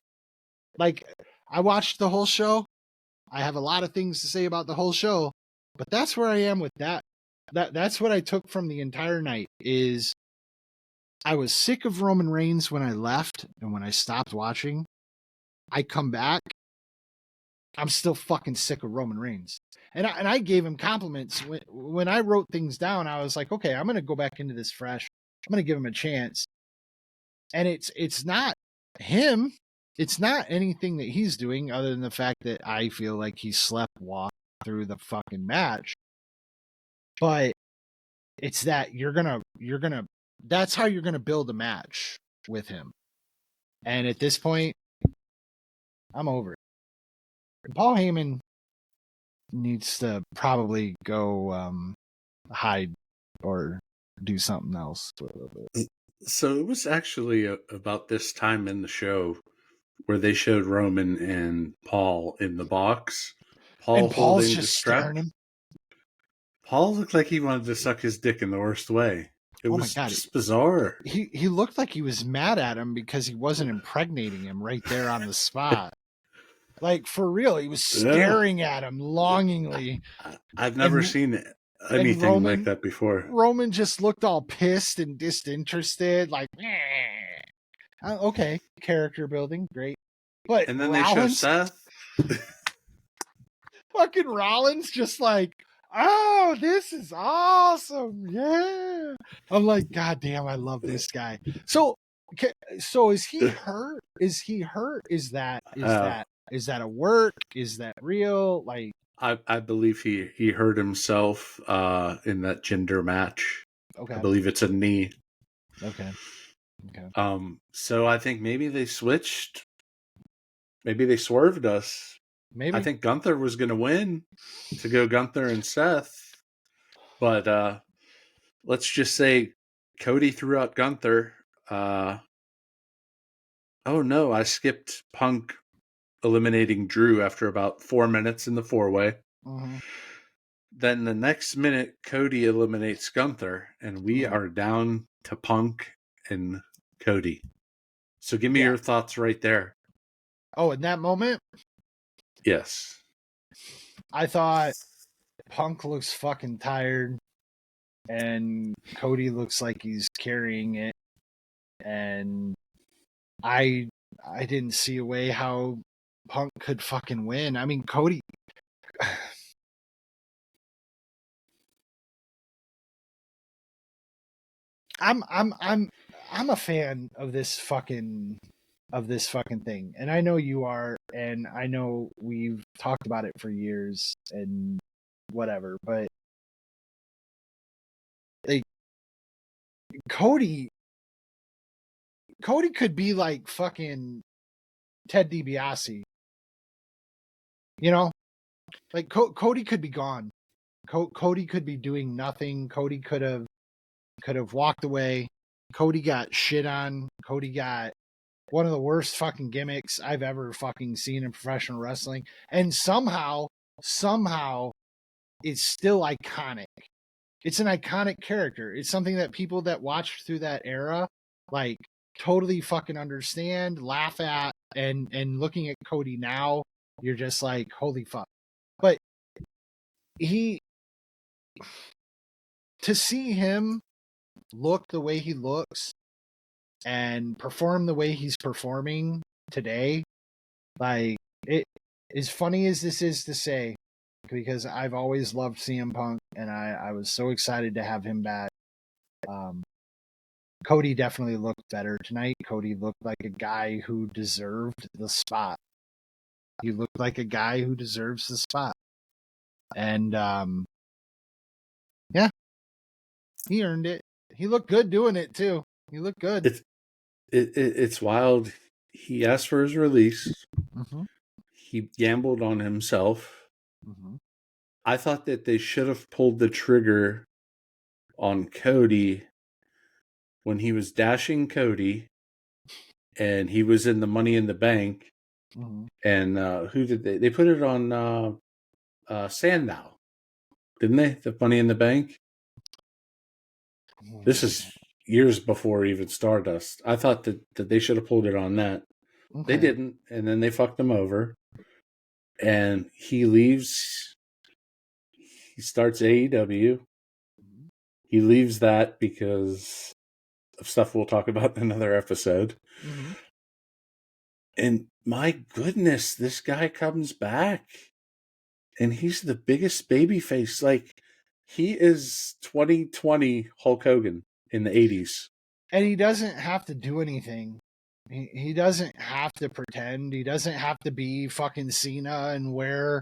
Like, I watched the whole show. I have a lot of things to say about the whole show, but that's where I am with that. That's what I took from the entire night is I was sick of Roman Reigns when I left and when I stopped watching. I come back, I'm still fucking sick of Roman Reigns. And I gave him compliments. When I wrote things down, I was like, okay, I'm going to go back into this fresh. I'm going to give him a chance. And it's not him. It's not anything that he's doing other than the fact that I feel like he slept walk through the fucking match. But it's that you're gonna that's how you're gonna build a match with him. And at this point, I'm over it. Paul Heyman needs to probably go hide or do something else for a little bit. So it was actually about this time in the show where they showed Roman and Paul in the box. Paul and Paul's holding just the strap. staring him. Paul looked like he wanted to suck his dick in the worst way. It was just bizarre. He looked like he was mad at him because he wasn't impregnating him right there on the spot. Like, for real, he was staring at him longingly. I've never seen anything like that before. Roman just looked all pissed and disinterested, like, okay, character building, great. But and then Rollins, they show Seth. Fucking Rollins just like, oh, this is awesome. Yeah. I'm like, God damn, I love this guy. So is he hurt? Is he hurt? Is that a work? Is that real? Like, I believe he hurt himself in that gender match. Okay. I believe it's a knee. Okay. Okay. So I think maybe they switched. Maybe they swerved us. I Maybe. think Gunther was going to win to go Gunther and Seth, but let's just say Cody threw out Gunther. Oh no, I skipped Punk eliminating Drew after about 4 minutes in the 4-way. Mm-hmm. Then the next minute, Cody eliminates Gunther, and we Mm-hmm. are down to Punk and Cody. So give me Yeah. your thoughts right there. Oh, in that moment, Yes. I thought Punk looks fucking tired, and Cody looks like he's carrying it, and I didn't see a way how Punk could fucking win. I mean, Cody. I'm a fan of this fucking thing, and I know you are, and I know we've talked about it for years and whatever, but like Cody could be like fucking Ted DiBiase, you know, like Cody could be gone. Cody could be doing nothing. Cody could have walked away. Cody got shit on. Cody got one of the worst fucking gimmicks I've ever fucking seen in professional wrestling. And somehow it's still iconic. It's an iconic character. It's something that people that watched through that era like totally fucking understand, laugh at, and looking at Cody now, you're just like, holy fuck. But he to see him look the way he looks and perform the way he's performing today, like it, as funny as this is to say, because I've always loved CM Punk and I was so excited to have him back. Cody definitely looked better tonight. Cody looked like a guy who deserved the spot. He looked like a guy who deserves the spot. And yeah, he earned it. He looked good doing it too. He looked good. It's wild. He asked for his release. Mm-hmm. He gambled on himself. Mm-hmm. I thought that they should have pulled the trigger on Cody when he was dashing Cody and he was in the Money in the Bank. Mm-hmm. And who did they put it on Sandow, didn't they? The Money in the Bank. This is years before even Stardust. I thought that they should have pulled it on that. Okay. They didn't, and then they fucked him over. And he leaves. He starts AEW. He leaves that because of stuff we'll talk about in another episode. Mm-hmm. And my goodness, this guy comes back. And he's the biggest babyface. Like, he is 2020 Hulk Hogan in the 80s. And he doesn't have to do anything. He doesn't have to pretend. He doesn't have to be fucking Cena and wear,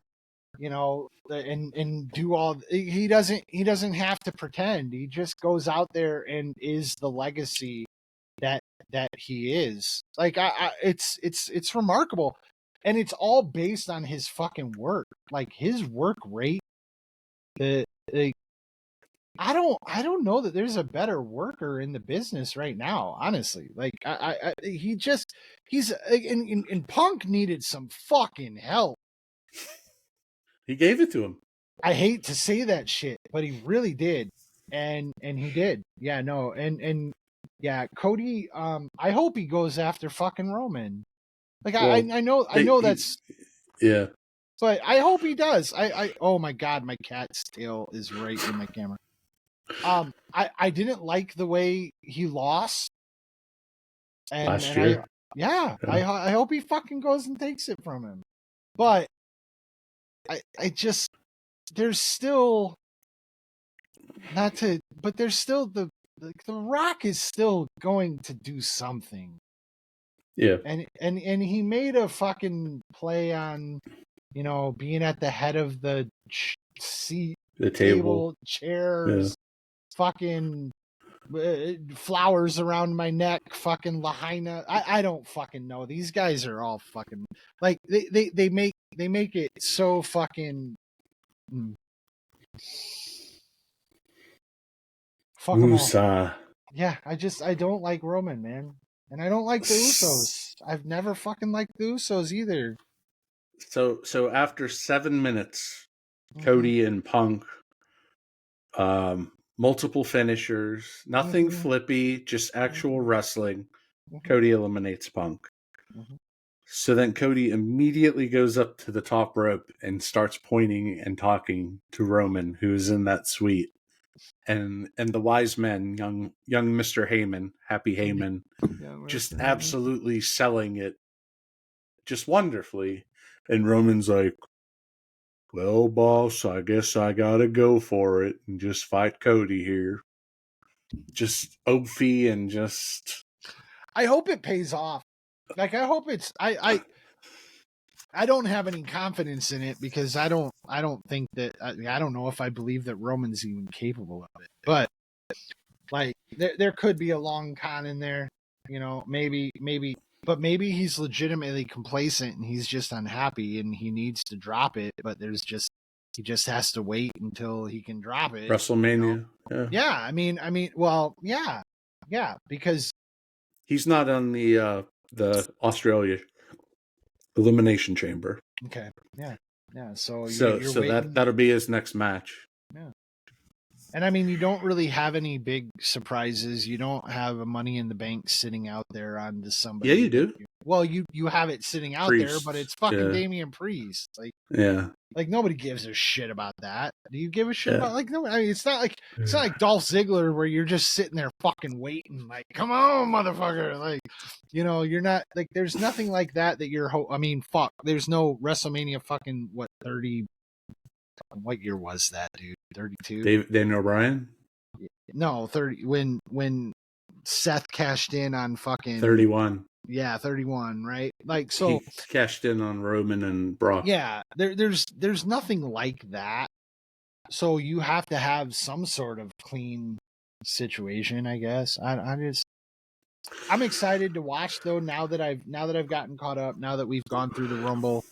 you know, and do all. He doesn't have to pretend. He just goes out there and is the legacy that he is. Like it's remarkable, and it's all based on his fucking work. Like his work rate. The I don't know that there's a better worker in the business right now, honestly. Like he's in Punk needed some fucking help. He gave it to him. I hate to say that shit, but he really did. And he did. Yeah, no. And yeah, Cody, I hope he goes after fucking Roman. Like Well, I know that's yeah. but I hope he does. I oh my god, my cat's tail is right in my camera. I didn't like the way he lost, Last year. I hope he fucking goes and takes it from him. But I just there's still not to, but there's still the Rock is still going to do something. Yeah. And he made a fucking play on, you know, being at the head of the seat, The table. chairs, fucking flowers around my neck, fucking Lahaina. I don't fucking know. These guys are all fucking like they make it so fucking fuck them all. Yeah, I don't like Roman, man. And I don't like the Usos. I've never fucking liked the Usos either. So after 7 minutes, Cody and Punk, multiple finishers, nothing flippy, just actual wrestling. Cody eliminates Punk. So then Cody immediately goes up to the top rope and starts pointing and talking to Roman, who's in that suite. And the wise men, young Mr. Heyman, Happy Heyman, just absolutely selling it just wonderfully. And Roman's like, well, boss, I guess I gotta go for it and just fight Cody here. Just oafy and just... I hope it pays off. Like, I hope it's... I don't have any confidence in it because I don't think that... I don't know if I believe that Roman's even capable of it. But, like, there could be a long con in there. You know, maybe... But maybe he's legitimately complacent and he's just unhappy and he needs to drop it, but he just has to wait until he can drop it. WrestleMania. You know? Yeah. I mean, well, yeah. Yeah, because he's not on the Australia Elimination Chamber. Okay. Yeah. Yeah. So that'll be his next match. Yeah. And I mean, you don't really have any big surprises. You don't have a Money in the Bank sitting out there on somebody. Yeah, you do. Well, you have it sitting out there, but it's fucking Damian Priest. Like, yeah, like nobody gives a shit about that. Do you give a shit about like no? I mean, it's not like Dolph Ziggler where you're just sitting there fucking waiting. Like, come on, motherfucker! Like, you know, you're not like there's nothing like that you're. I mean, fuck. There's no WrestleMania fucking 30. What year was that, dude? 32. Daniel Bryan. No, 30. When Seth cashed in on fucking 31. Yeah, 31. Right. Like so, he cashed in on Roman and Brock. Yeah, there's nothing like that. So you have to have some sort of clean situation, I guess. I'm excited to watch though. Now that I've gotten caught up. Now that we've gone through the Rumble.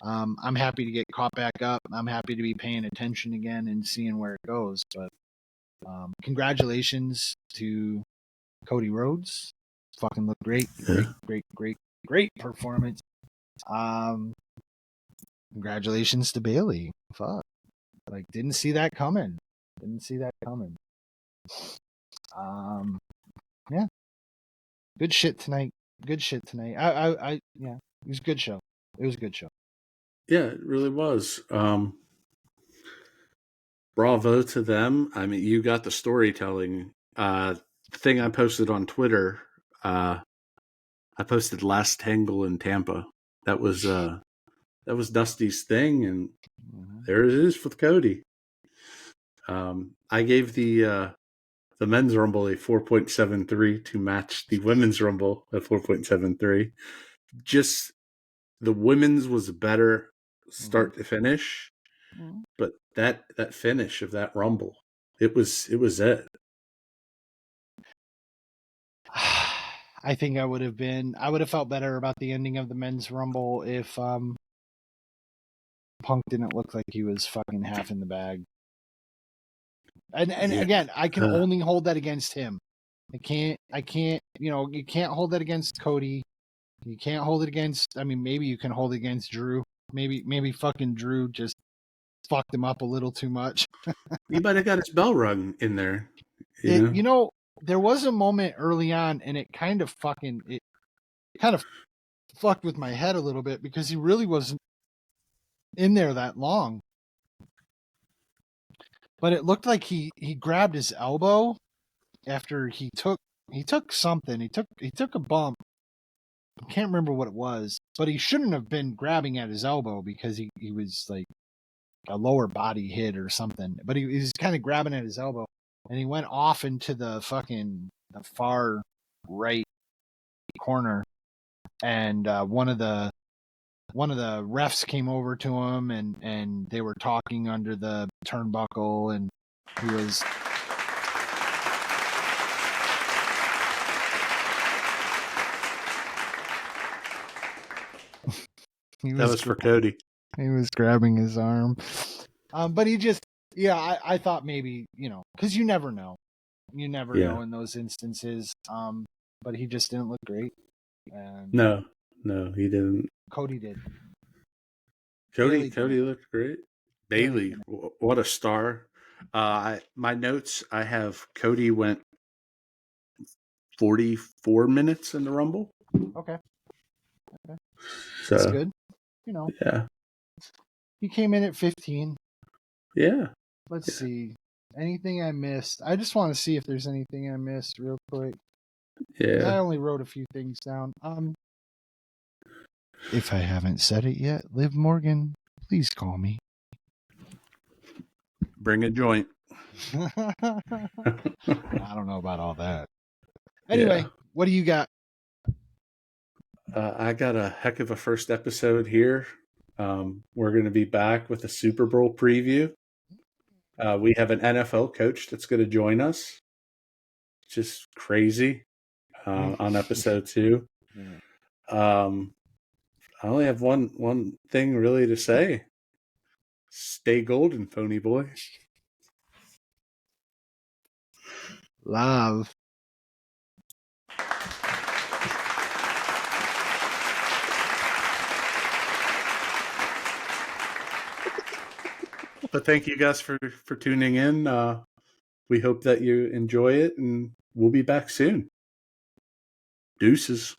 I'm happy to get caught back up. I'm happy to be paying attention again and seeing where it goes. But congratulations to Cody Rhodes. Fucking look great. Great performance. Congratulations to Bayley. Fuck. Like, didn't see that coming. Yeah. Good shit tonight. I yeah. It was a good show. Yeah, it really was. Bravo to them. I mean, you got the storytelling. The thing I posted on Twitter, I posted Last Tangle in Tampa. That was Dusty's thing, and there it is with Cody. I gave the men's Rumble a 4.73 to match the women's Rumble at 4.73. Just the women's was better start to finish, but that finish of that Rumble, it was it. I think I would have felt better about the ending of the men's Rumble if Punk didn't look like he was fucking half in the bag. And again, I can only hold that against him. I can't, you can't hold that against Cody. You can't hold it against, maybe you can hold it against Drew. Maybe fucking Drew just fucked him up a little too much. He might have got his bell rung in there. There was a moment early on and it kind of fucked with my head a little bit because he really wasn't in there that long. But it looked like he grabbed his elbow after he took something. He took a bump. I can't remember what it was, but he shouldn't have been grabbing at his elbow because he was like a lower body hit or something. But he was kind of grabbing at his elbow, and he went off into the far right corner, and one of the refs came over to him and they were talking under the turnbuckle, and he was That was for Cody. He was grabbing his arm. But he just, I thought maybe, because you never know. You never know in those instances. But he just didn't look great. And No, he didn't. Cody did. Cody looked great. Bailey, what a star. My notes, I have Cody went 44 minutes in the Rumble. Okay. So, that's good. Yeah. He came in at 15. Yeah. Let's see. Anything I missed? I just want to see if there's anything I missed real quick. Yeah. I only wrote a few things down. If I haven't said it yet, Liv Morgan, please call me. Bring a joint. I don't know about all that. Anyway, what do you got? I got a heck of a first episode here. We're going to be back with a Super Bowl preview. We have an NFL coach that's going to join us. Just crazy on episode 2. I only have one thing really to say. Stay golden, phony boy. Love. But thank you guys for tuning in. We hope that you enjoy it, and we'll be back soon. Deuces.